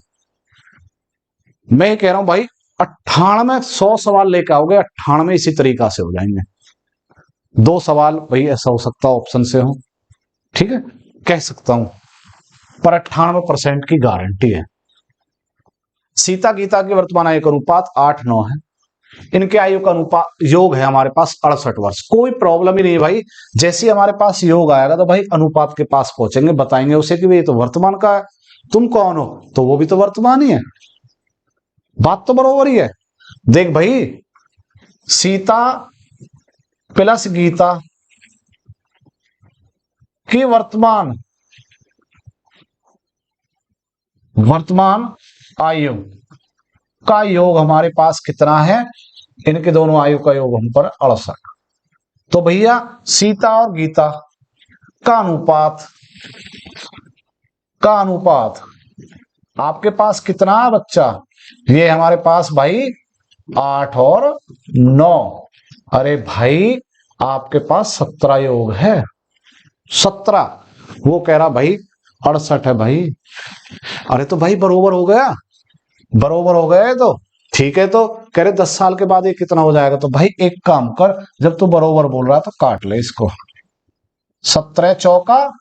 Speaker 1: मैं ये कह रहा हूं भाई 98, 100 सवाल लेकर आओगे, 98 इसी तरीका से हो जाएंगे। 2 सवाल भाई ऐसा हो सकता है ऑप्शन से हो, ठीक है, कह सकता हूं, पर 98% की गारंटी है। सीता गीता की वर्तमान आयु का अनुपात 8-9 है, इनके आयु का अनुपात योग है हमारे पास 68 वर्ष। कोई प्रॉब्लम ही नहीं भाई, जैसे ही हमारे पास योग आएगा तो भाई अनुपात के पास पहुंचेंगे, बताएंगे उसे कि भाई ये तो वर्तमान का है, तुम कौन हो, तो वो भी तो वर्तमान ही है। बात तो बरोबर ही है। देख भाई, सीता प्लस गीता की वर्तमान आयु का योग हमारे पास कितना है, इनके दोनों आयु का योग हम पर 68। तो भैया सीता और गीता का अनुपात आपके पास कितना है बच्चा, ये हमारे पास भाई 8 और 9। अरे भाई आपके पास 17 योग है, 17। वो कह रहा भाई 68 है भाई। अरे तो भाई बरोबर हो गया, बरोबर हो गया है तो ठीक है। तो कह रहे 10 साल के बाद ये कितना हो जाएगा, तो भाई एक काम कर, जब तू बरोबर बोल रहा है तो काट ले इसको, 17 चौका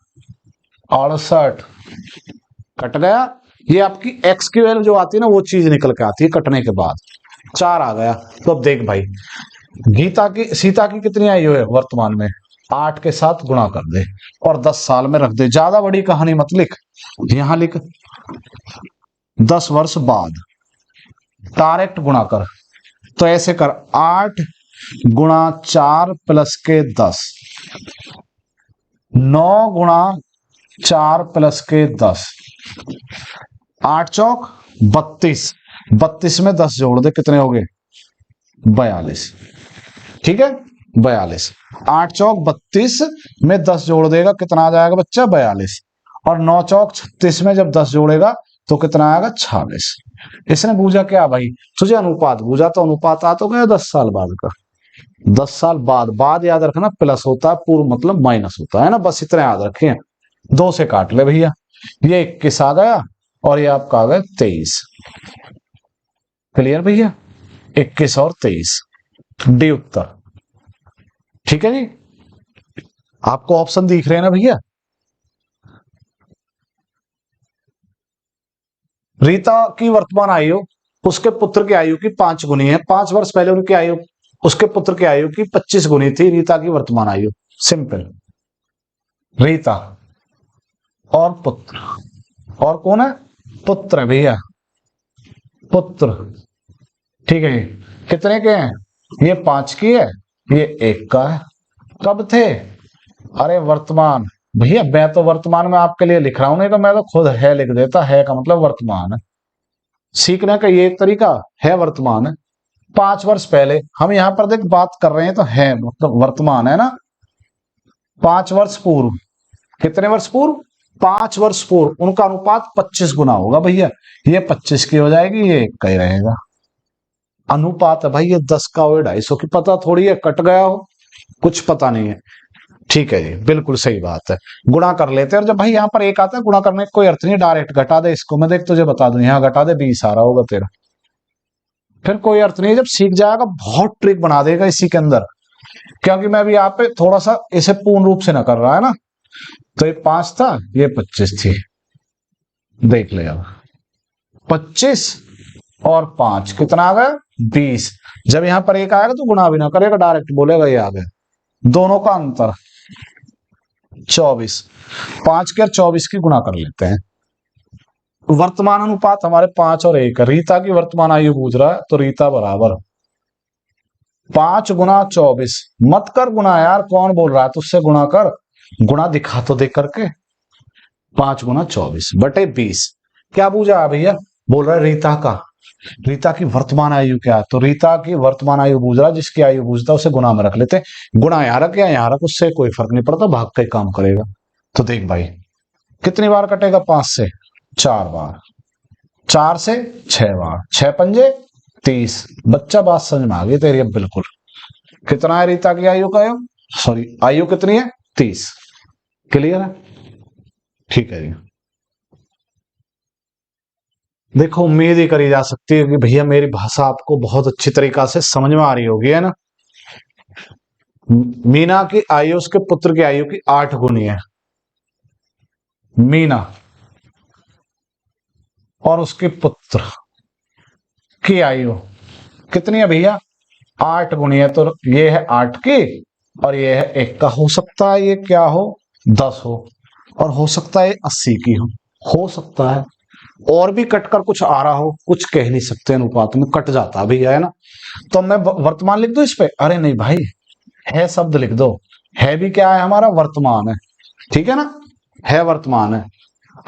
Speaker 1: 68 कट गया, ये आपकी एक्स की वैल्यू जो आती है ना वो चीज निकल के आती है कटने के बाद। 4 आ गया। तो अब देख भाई, सीता की कितनी आयु है वर्तमान में, 8 के साथ गुणा कर दे और 10 साल में रख दे। ज्यादा बड़ी कहानी मत लिख, यहां लिख 10 वर्ष बाद, डायरेक्ट गुणा कर। तो ऐसे कर, 8 गुणा 4 प्लस के 10, 9 गुणा 4 प्लस के 10, 8 चौक 32, 32 में 10 जोड़ दे, कितने हो गए 42। ठीक है 42, 8 चौक 32 में 10 जोड़ देगा, कितना आ जाएगा बच्चा 42। और 9 चौक 36 में जब 10 जोड़ेगा तो कितना आएगा 46। इसने बूझा क्या भाई, तुझे अनुपात बूझा, तो अनुपात आ तो गया 10 साल बाद का। 10 साल बाद याद रखना, प्लस होता है, पूर्व मतलब माइनस होता है ना, बस इतना याद रखें। 2 से काट ले भैया, ये 21 आ गया और ये आपका आ गया 23। क्लियर भैया, 21 और 23 डी उत्तर। ठीक है जी, आपको ऑप्शन दिख रहे हैं ना भैया। रीता की वर्तमान आयु उसके पुत्र की आयु की 5 गुनी है। 5 वर्ष पहले उनकी आयु, उसके पुत्र की आयु की 25 गुनी थी रीता की वर्तमान आयु। सिंपल, रीता और पुत्र, और कौन है पुत्र है भैया, पुत्र। ठीक है, कितने के हैं, ये 5 की है, ये 1 का है। कब थे, अरे वर्तमान भैया, मैं तो वर्तमान में आपके लिए लिख रहा हूं, नहीं तो मैं तो खुद है लिख देता, है का मतलब वर्तमान है। सीखने का ये एक तरीका है, वर्तमान है। 5 वर्ष पहले, हम यहां पर देख बात कर रहे हैं तो है मतलब वर्तमान है ना। 5 वर्ष पूर्व, कितने वर्ष पूर्व 5 वर्ष पूर्व, उनका अनुपात 25 गुना होगा भैया। ये 25 की हो जाएगी, ये 1 का ही रहेगा। अनुपात है भाई, ये 10 का हो 250 की, पता थोड़ी है कट गया हो, कुछ पता नहीं है। ठीक है जी, बिल्कुल सही बात है, गुणा कर लेते हैं। और जब भाई यहाँ पर 1 आता है, गुणा करने का कोई अर्थ नहीं, डायरेक्ट घटा दे इसको। मैं देख तुझे बता दूं, यहाँ घटा दे 20 आ रहा होगा तेरा, फिर कोई अर्थ नहीं। जब सीख जाएगा बहुत ट्रिक बना देगा इसी के अंदर, क्योंकि मैं भी यहाँ पे थोड़ा सा इसे पूर्ण रूप से ना कर रहा है ना। तो ये 5 था, ये 25 थी, देख ले अब 25 और 5 कितना आ गया 20। जब यहाँ पर 1 आएगा तो गुणा भी ना करेगा, डायरेक्ट बोलेगा ये आ गया। दोनों का अंतर 24, 5 के और 24 की गुणा कर लेते हैं। वर्तमान अनुपात हमारे 5 और 1, रीता की वर्तमान आयु पूछ रहा है, तो रीता बराबर 5 गुना 24, मत कर गुना यार, कौन बोल रहा है तुझसे गुणा कर, गुणा दिखा तो देख करके। 5 गुना 24 बटे 20, क्या पूछा है भैया, बोल रहा है रीता का, रीता की वर्तमान आयु क्या है, तो रीता की वर्तमान आयु पूछ रहा है, जिसकी आयु पूछता है उसे गुणा में रख लेते। गुणा यहाँ रख या यहाँ रख, उससे कोई फर्क नहीं पड़ता, भाग का ही काम करेगा। तो देख भाई कितनी बार कटेगा, 5 से 4 बार, 4 से 6 बार, 6 पंजे 30। बच्चा बात समझ में आ गई तेरी अब बिल्कुल। कितना है रीता की आयु का, सॉरी आयु कितनी है 30। क्लियर है, ठीक है जी। देखो उम्मीद ही करी जा सकती है कि भैया मेरी भाषा आपको बहुत अच्छी तरीका से समझ में आ रही होगी, है ना। मीना की आयु उसके पुत्र की आयु की 8 गुनी है। मीना और उसके पुत्र की आयु कितनी है भैया, 8 गुनी है। तो ये है 8 की और ये है 1 का। हो सकता है ये क्या हो 10 हो, और हो सकता है 80 की हो सकता है और भी कट कर कुछ आ रहा हो, कुछ कह नहीं सकते, अनुपात में कट जाता भैया, है ना। तो मैं वर्तमान लिख दूं इस पे, अरे नहीं भाई, है शब्द लिख दो। है भी क्या है हमारा, वर्तमान है, ठीक है ना, है वर्तमान है।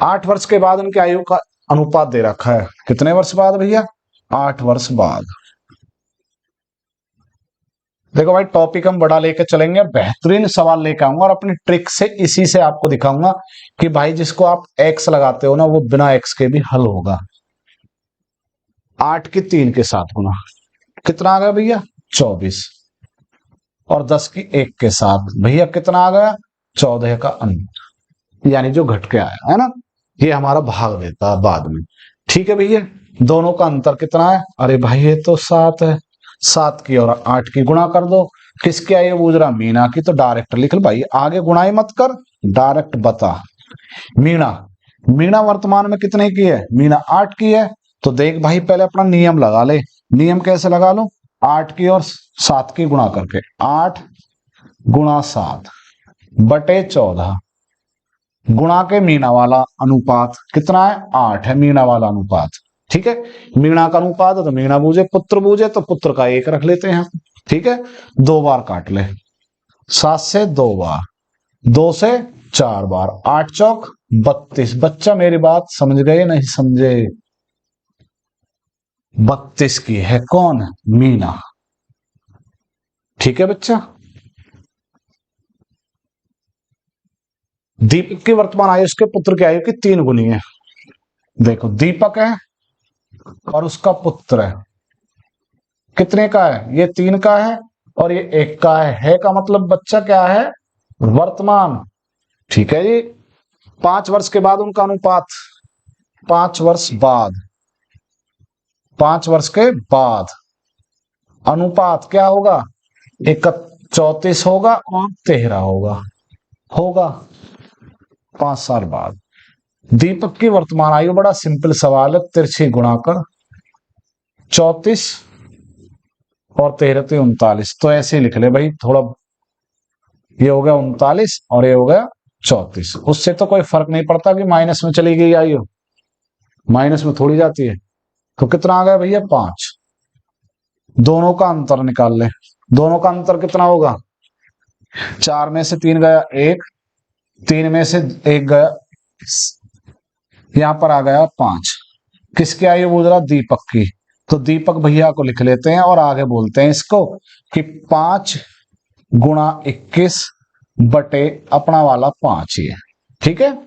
Speaker 1: 8 वर्ष के बाद उनकी आयु का अनुपात दे रखा है, कितने वर्ष बाद भैया, 8 वर्ष बाद। देखो भाई टॉपिक हम बड़ा लेके चलेंगे, बेहतरीन सवाल लेके आऊंगा और अपनी ट्रिक से इसी से आपको दिखाऊंगा कि भाई जिसको आप एक्स लगाते हो ना, वो बिना एक्स के भी हल होगा। 8 की 3 के साथ गुना, कितना आ गया भैया 24, और 10 की 1 के साथ भैया कितना आ गया 14 का अंक, यानी जो घट के आया है ना, ये हमारा भाग देता है बाद में। ठीक है भैया, दोनों का अंतर कितना है, अरे भाई ये तो 7 है, 7 की और 8 की गुणा कर दो। किसकी आयु पूछ रहा, मीना की, तो डायरेक्ट लिख लो भाई, आगे गुणाई मत कर, डायरेक्ट बता। मीना मीणा वर्तमान में कितने की है? मीणा 8 की है। तो देख भाई पहले अपना नियम लगा ले। नियम कैसे लगा लो? 8 की और 7 की गुणा करके, 8 गुणा 7 बटे 14 गुणा के मीणा वाला अनुपात कितना है? 8 है मीणा वाला अनुपात। ठीक है, मीणा का अनुपात है तो मीणा बूझे, पुत्र बूझे तो पुत्र का 1 रख लेते हैं। ठीक है, 2 बार काट ले, 7 से 2 बार, 2 से 4 बार, 8 चौक 32। बच्चा मेरी बात समझ गए नहीं समझे? 32 की है कौन? मीना। ठीक है बच्चा। दीपक की वर्तमान आयु उसके पुत्र की आयु की 3 गुनी है। देखो दीपक है और उसका पुत्र है, कितने का है? ये 3 का है और ये 1 का है का मतलब बच्चा क्या है? वर्तमान। ठीक है जी। 5 वर्ष के बाद उनका अनुपात, 5 वर्ष बाद, 5 वर्ष के बाद अनुपात क्या होगा? 34 होगा और 13 होगा, होगा 5 साल बाद। दीपक की वर्तमान आयु, बड़ा सिंपल सवाल है, तिरछी गुणा कर, 34 और 13 तो 39। तो ऐसे ही लिख ले भाई, थोड़ा ये हो गया 39 और ये हो गया 34। उससे तो कोई फर्क नहीं पड़ता कि माइनस में चली गई आयु, माइनस में थोड़ी जाती है। तो कितना आ गया भैया? 5। दोनों का अंतर निकाल ले। दोनों का अंतर कितना होगा? 4 में से 3 गया 1, 3 में से 1 गया, यहां पर आ गया 5। किसकी आयु बोल रहा? दीपक की। तो दीपक भैया को लिख लेते हैं और आगे बोलते हैं इसको कि 5 गुणा 21 बटे अपना वाला 5 ही है। ठीक है,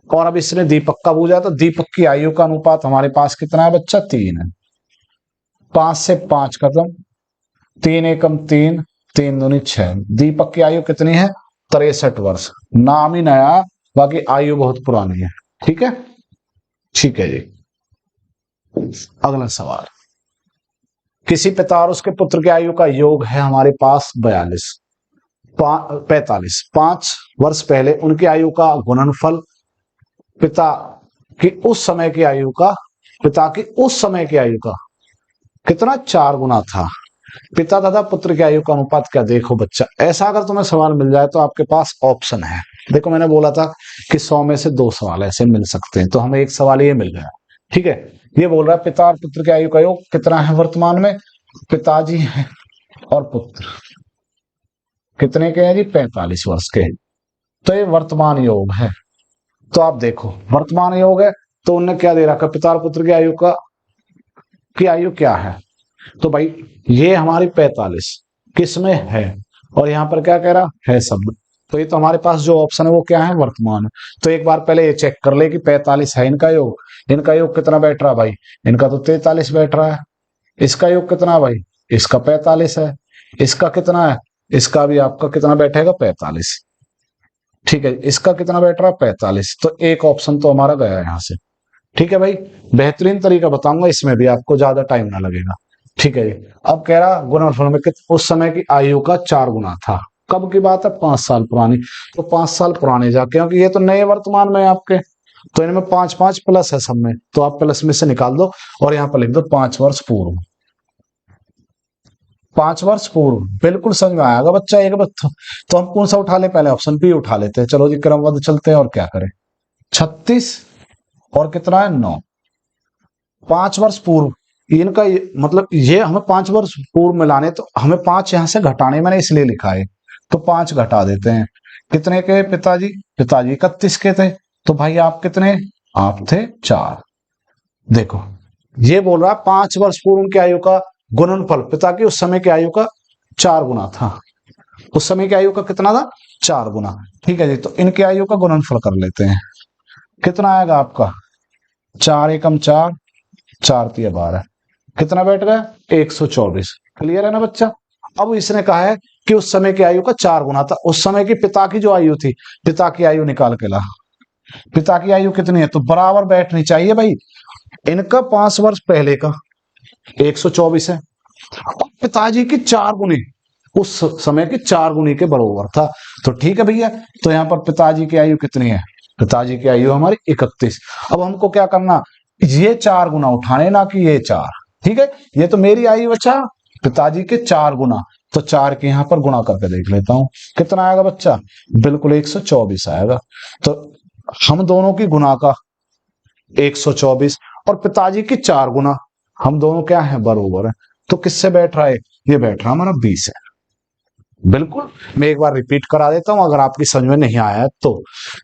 Speaker 1: और अब इसने दीपक का पूछा तो दीपक की आयु का अनुपात हमारे पास कितना है बच्चा? 3 है। 5 से 5 खत्म, 3 एकम 3, 3 दूनी 6। दीपक की आयु कितनी है? 63 वर्ष। नाम ही नया, बाकी आयु बहुत पुरानी है। ठीक है, ठीक है जी। अगला सवाल, किसी पिता और उसके पुत्र की आयु का योग है हमारे पास 45। 5 वर्ष पहले उनकी आयु का गुणनफल पिता की उस समय की आयु का, पिता की उस समय की आयु का कितना? 4 गुना था। पिता तथा पुत्र की आयु का अनुपात क्या? देखो बच्चा, ऐसा अगर तुम्हें सवाल मिल जाए तो आपके पास ऑप्शन है। देखो मैंने बोला था कि 100 में से 2 सवाल ऐसे मिल सकते हैं, तो हमें एक सवाल ये मिल गया। ठीक है, ये बोल रहा है पिता और पुत्र की आयु का योग कितना है वर्तमान में? पिताजी हैं और पुत्र कितने के हैं जी? 45 वर्ष के। तो ये वर्तमान योग है। तो आप देखो वर्तमान योग है तो उन्होंने क्या दे रखा? पिता और पुत्र की आयु की आयु क्या है? तो भाई ये हमारी 45 किस में है, और यहाँ पर क्या कह रहा है? शब्द। तो ये तो हमारे पास जो ऑप्शन है वो क्या है? वर्तमान। तो एक बार पहले ये चेक कर ले कि 45 है इनका योग। इनका योग कितना बैठ रहा भाई? इनका तो 43 बैठ रहा है। इसका योग कितना भाई? इसका 45 है। इसका कितना है? इसका भी आपका कितना बैठेगा? 45। ठीक है, इसका कितना बैठ रहा है? 45। तो एक ऑप्शन तो हमारा गया यहाँ से। ठीक है भाई, बेहतरीन तरीका बताऊंगा, इसमें भी आपको ज्यादा टाइम ना लगेगा। ठीक है जी। अब कह रहा गुणनफल में उस समय की आयु का 4 गुना था। कब की बात है? 5 साल पुरानी। तो 5 साल पुराने जाके, क्योंकि ये तो नए वर्तमान में आपके, तो इनमें 5 प्लस है सब में, तो आप प्लस में से निकाल दो और यहाँ पर लिख दो 5 वर्ष पूर्व। 5 वर्ष पूर्व, बिल्कुल समझ में आएगा बच्चा। एक बात तो हम कौन सा उठा ले? पहले ऑप्शन बी उठा लेते हैं। चलो जी क्रमबद्ध चलते हैं और क्या करें। 36 और कितना है? 9। 5 वर्ष पूर्व इनका मतलब ये हमें 5 वर्ष पूर्व मिलाने, तो हमें 5 यहां से घटाने, मैंने इसलिए लिखा है। तो 5 घटा देते हैं। कितने के पिताजी? पिताजी 31 के थे। तो भाई आप कितने? आप थे 4। देखो ये बोल रहा है 5 वर्ष पूर्व उनकी आयु का गुणनफल पिता की उस समय की आयु का 4 गुना था। उस समय की आयु का कितना था? 4 गुना। ठीक है जी, तो इनकी आयु का गुणनफल कर लेते हैं। कितना आएगा आपका? 4 एकम 4, 4 तिया 12, कितना बैठ गया? 124। क्लियर है ना बच्चा? अब इसने कहा है कि उस समय की आयु का 4 गुना था। उस समय की पिता की जो आयु थी, पिता की आयु निकाल के ला। पिता की आयु कितनी है? तो बराबर बैठनी चाहिए भाई। इनका 5 वर्ष पहले का 124 है, पिताजी की 4 गुनी, उस समय की 4 गुनी के बराबर था। तो ठीक है भैया, तो यहाँ पर पिताजी की आयु कितनी है? पिताजी की आयु हमारी 31। अब हमको क्या करना, ये 4 गुना उठाने, ना कि ये 4। ठीक है, ये तो मेरी आयु बच्चा पिताजी के 4 गुना, तो 4 के यहां पर गुणा करके देख लेता हूं कितना आएगा बच्चा, बिल्कुल 124 आएगा। तो हम दोनों की गुना का 124 और पिताजी की 4 गुना, हम दोनों क्या है, बरोबर है। तो किससे बैठ रहा है, ये बैठ रहा हमारा 20 है। बिल्कुल, मैं एक बार रिपीट करा देता हूं अगर आपकी समझ में नहीं आया है तो।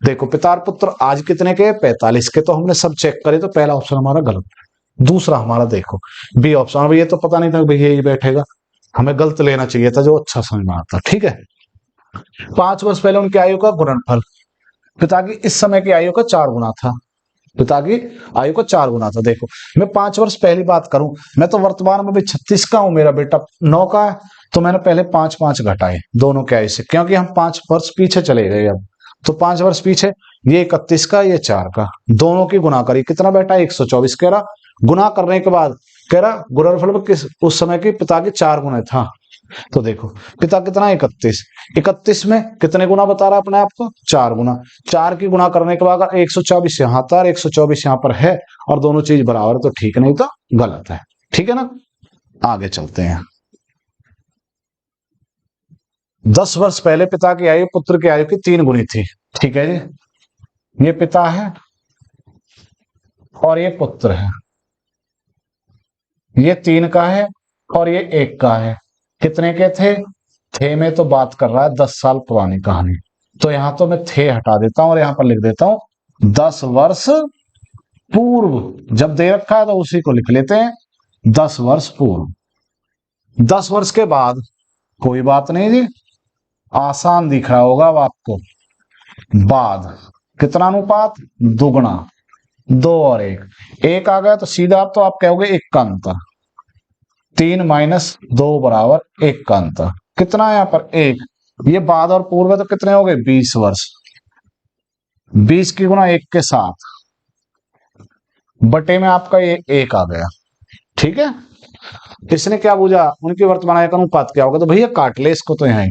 Speaker 1: देखो पिता और पुत्र आज कितने के, 45 के, तो हमने सब चेक करे तो पहला ऑप्शन हमारा गलत है। दूसरा हमारा देखो बी ऑप्शन, अब ये तो पता नहीं था भैया ये बैठेगा, हमें गलत लेना चाहिए था जो अच्छा समझ में आता। ठीक है, 5 वर्ष पहले उनकी आयु का गुणनफल पिता की इस समय की आयु का 4 गुना था, पिता की आयु का 4 गुना था। देखो मैं 5 वर्ष पहली बात करूं, मैं तो वर्तमान में भी 36 का हूं, मेरा बेटा 9 का है, तो मैंने पहले 5 घटाए दोनों के आयु से, क्योंकि हम 5 वर्ष पीछे चले गए। अब तो 5 वर्ष पीछे, ये 31 का, ये 4 का, दोनों की गुना करी, कितना बेटा 124 कह रहा। गुना करने के बाद कह रहा गुणनफल में किस उस समय की पिता के 4 गुना था। तो देखो पिता कितना 31, 31 में कितने गुना बता रहा अपने आप को, 4 गुना। 4 की गुना करने के बाद 124 यहाँ था और 124 यहाँ पर है, और दोनों चीज बराबर, तो ठीक, नहीं तो गलत है। ठीक है ना, आगे चलते हैं। 10 वर्ष पहले पिता की आयु पुत्र की आयु की 3 गुनी थी। ठीक है जी, ये पिता है और ये पुत्र है, ये 3 का है और ये 1 का है। कितने के थे में तो बात कर रहा है 10 साल पुरानी कहानी, तो यहां तो मैं थे हटा देता हूं और यहां पर लिख देता हूं 10 वर्ष पूर्व। जब दे रखा है तो उसी को लिख लेते हैं 10 वर्ष पूर्व। 10 वर्ष के बाद कोई बात नहीं जी, आसान दिख रहा होगा अब आपको। बाद कितना अनुपात, दुगुना, 2 और 1 आ गया, तो सीधा आप तो आप कहोगे 1 का अंतर, 3 माइनस 2 बराबर 1 का अंतर। कितना है यहाँ पर 1, ये बाद और पूर्व है तो कितने हो गए 20 वर्ष। 20 की गुना 1 के साथ, बटे में आपका ये 1 आ गया। ठीक है, इसने क्या पूछा, उनकी वर्तमान आय का अनुपात क्या होगा, तो भैया काट ले इसको, तो यहाँ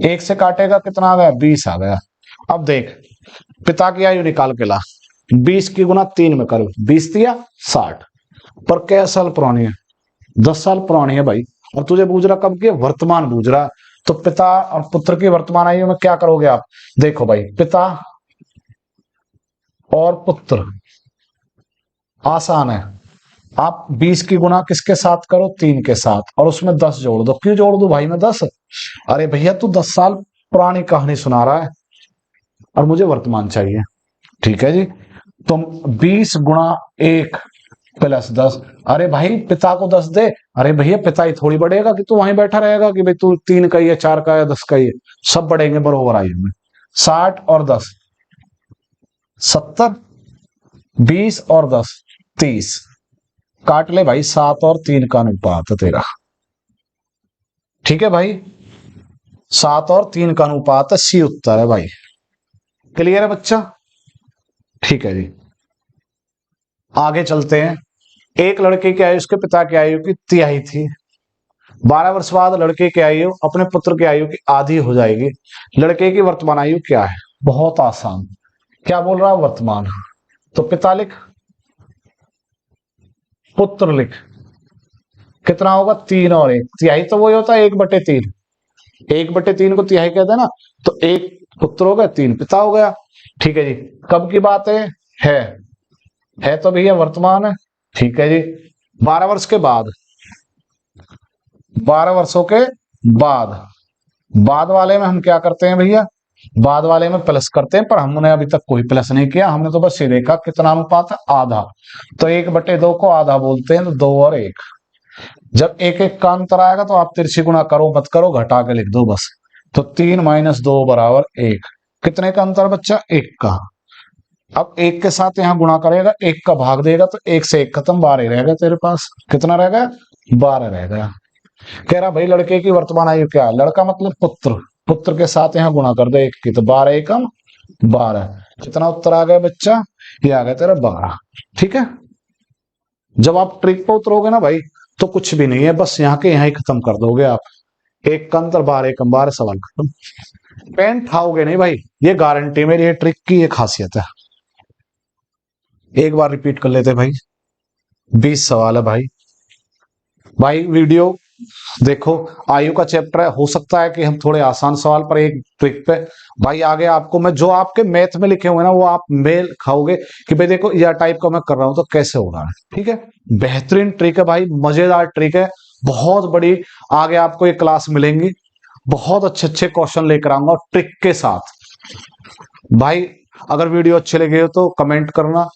Speaker 1: 1 से काटेगा कितना आ गया, 20 आ गया। अब देख पिता की आयु निकाल के ला, 20 की गुना 3 में करो, 20 दिया 60, पर क्या साल पुरानी है, 10 साल पुरानी है भाई। और तुझे पूछ रहा कब की, वर्तमान पूछ रहा, तो पिता और पुत्र की वर्तमान आयु में क्या करोगे आप, देखो भाई पिता और पुत्र आसान है, आप 20 की गुना किसके साथ करो, 3 के साथ, और उसमें 10 जोड़ दो। क्यों जोड़ दो भाई मैं 10, अरे भैया तू 10 साल पुरानी कहानी सुना रहा है और मुझे वर्तमान चाहिए। ठीक है जी, तुम 20 गुणा 1 प्लस 10, अरे भाई पिता को 10 दे, अरे भैया पिता ही थोड़ी बढ़ेगा कि तू वहीं बैठा रहेगा कि भाई तू 3 का ही है, 4 का है, 10 का ही है, सब बढ़ेंगे बरोबर आयु में। 60 और 10 70, 20 और 10 30, काट ले भाई, 7 और 3 का अनुपात है तेरा। ठीक है भाई, 7 और 3 का अनुपात है, सी उत्तर है भाई। क्लियर है बच्चा, ठीक है जी, आगे चलते हैं। एक लड़के की आयु उसके पिता की आयु की तिहाई थी, 12 वर्ष बाद लड़के की आयु अपने पुत्र की आयु की आधी हो जाएगी। लड़के की वर्तमान आयु क्या है, बहुत आसान, क्या बोल रहा है वर्तमान, तो पिता लिख, पुत्र लिख, कितना होगा 3 और 1, तिहाई तो वही होता है 1/3, 1/3 को तिहाई कहते हैं ना, तो 1 पुत्र हो गया, 3 पिता हो गया। ठीक है जी, कब की बात है तो भैया वर्तमान है। ठीक है जी, 12 वर्ष के बाद, 12 वर्षों के बाद वाले में हम क्या करते हैं भैया, बाद वाले में प्लस करते हैं, पर हमने अभी तक कोई प्लस नहीं किया, हमने तो बस ये देखा कितना अनुपात है, आधा, तो 1/2 को आधा बोलते हैं, तो 2 और 1। जब 1 का अंतर आएगा तो आप तिरछी गुणा करो मत करो, घटा के लिख दो बस, तो 3 माइनस 2 बराबर 1। कितने का अंतर बच्चा, 1 का। अब 1 के साथ यहां गुणा करेगा, 1 का भाग देगा, तो 1 से 1 खत्म, 12 रहेगा तेरे पास, कितना रहेगा 12 रहेगा। कह रहा भाई लड़के की वर्तमान आयु क्या है, लड़का मतलब पुत्र, पुत्र के साथ यहां गुणा कर दे 1 की, तो 12 एकम 12, कितना उत्तर आ गया बच्चा, ये आ गया तेरा 12। ठीक है, जब आप ट्रिक पे उतरोगे ना भाई तो कुछ भी नहीं है, बस यहाँ के यहाँ ही खत्म कर दोगे आप, 1 का अंतर 12 एकम 12, सवाल खत्म। पेन खाओगे नहीं भाई, ये गारंटी मेरी, ये ट्रिक की ये खासियत है। एक बार रिपीट कर लेते भाई। 20 सवाल है भाई। भाई वीडियो देखो, आयु का चैप्टर है, हो सकता है कि हम थोड़े आसान सवाल पर एक ट्रिक पे, भाई आगे आपको मैं जो आपके मैथ में लिखे हुए ना वो आप मेल खाओगे कि भाई देखो यह टाइप का मैं कर रहा हूं तो कैसे हो रहा है। ठीक है, बेहतरीन ट्रिक है भाई, मजेदार ट्रिक है, बहुत बड़ी। आगे आपको ये क्लास मिलेंगी, बहुत अच्छे अच्छे क्वेश्चन लेकर आऊंगा ट्रिक के साथ। भाई अगर वीडियो अच्छी लगी हो तो कमेंट करना,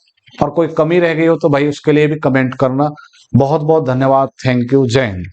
Speaker 1: और कोई कमी रह गई हो तो भाई उसके लिए भी कमेंट करना। बहुत बहुत धन्यवाद, थैंक यू, जय हिंद।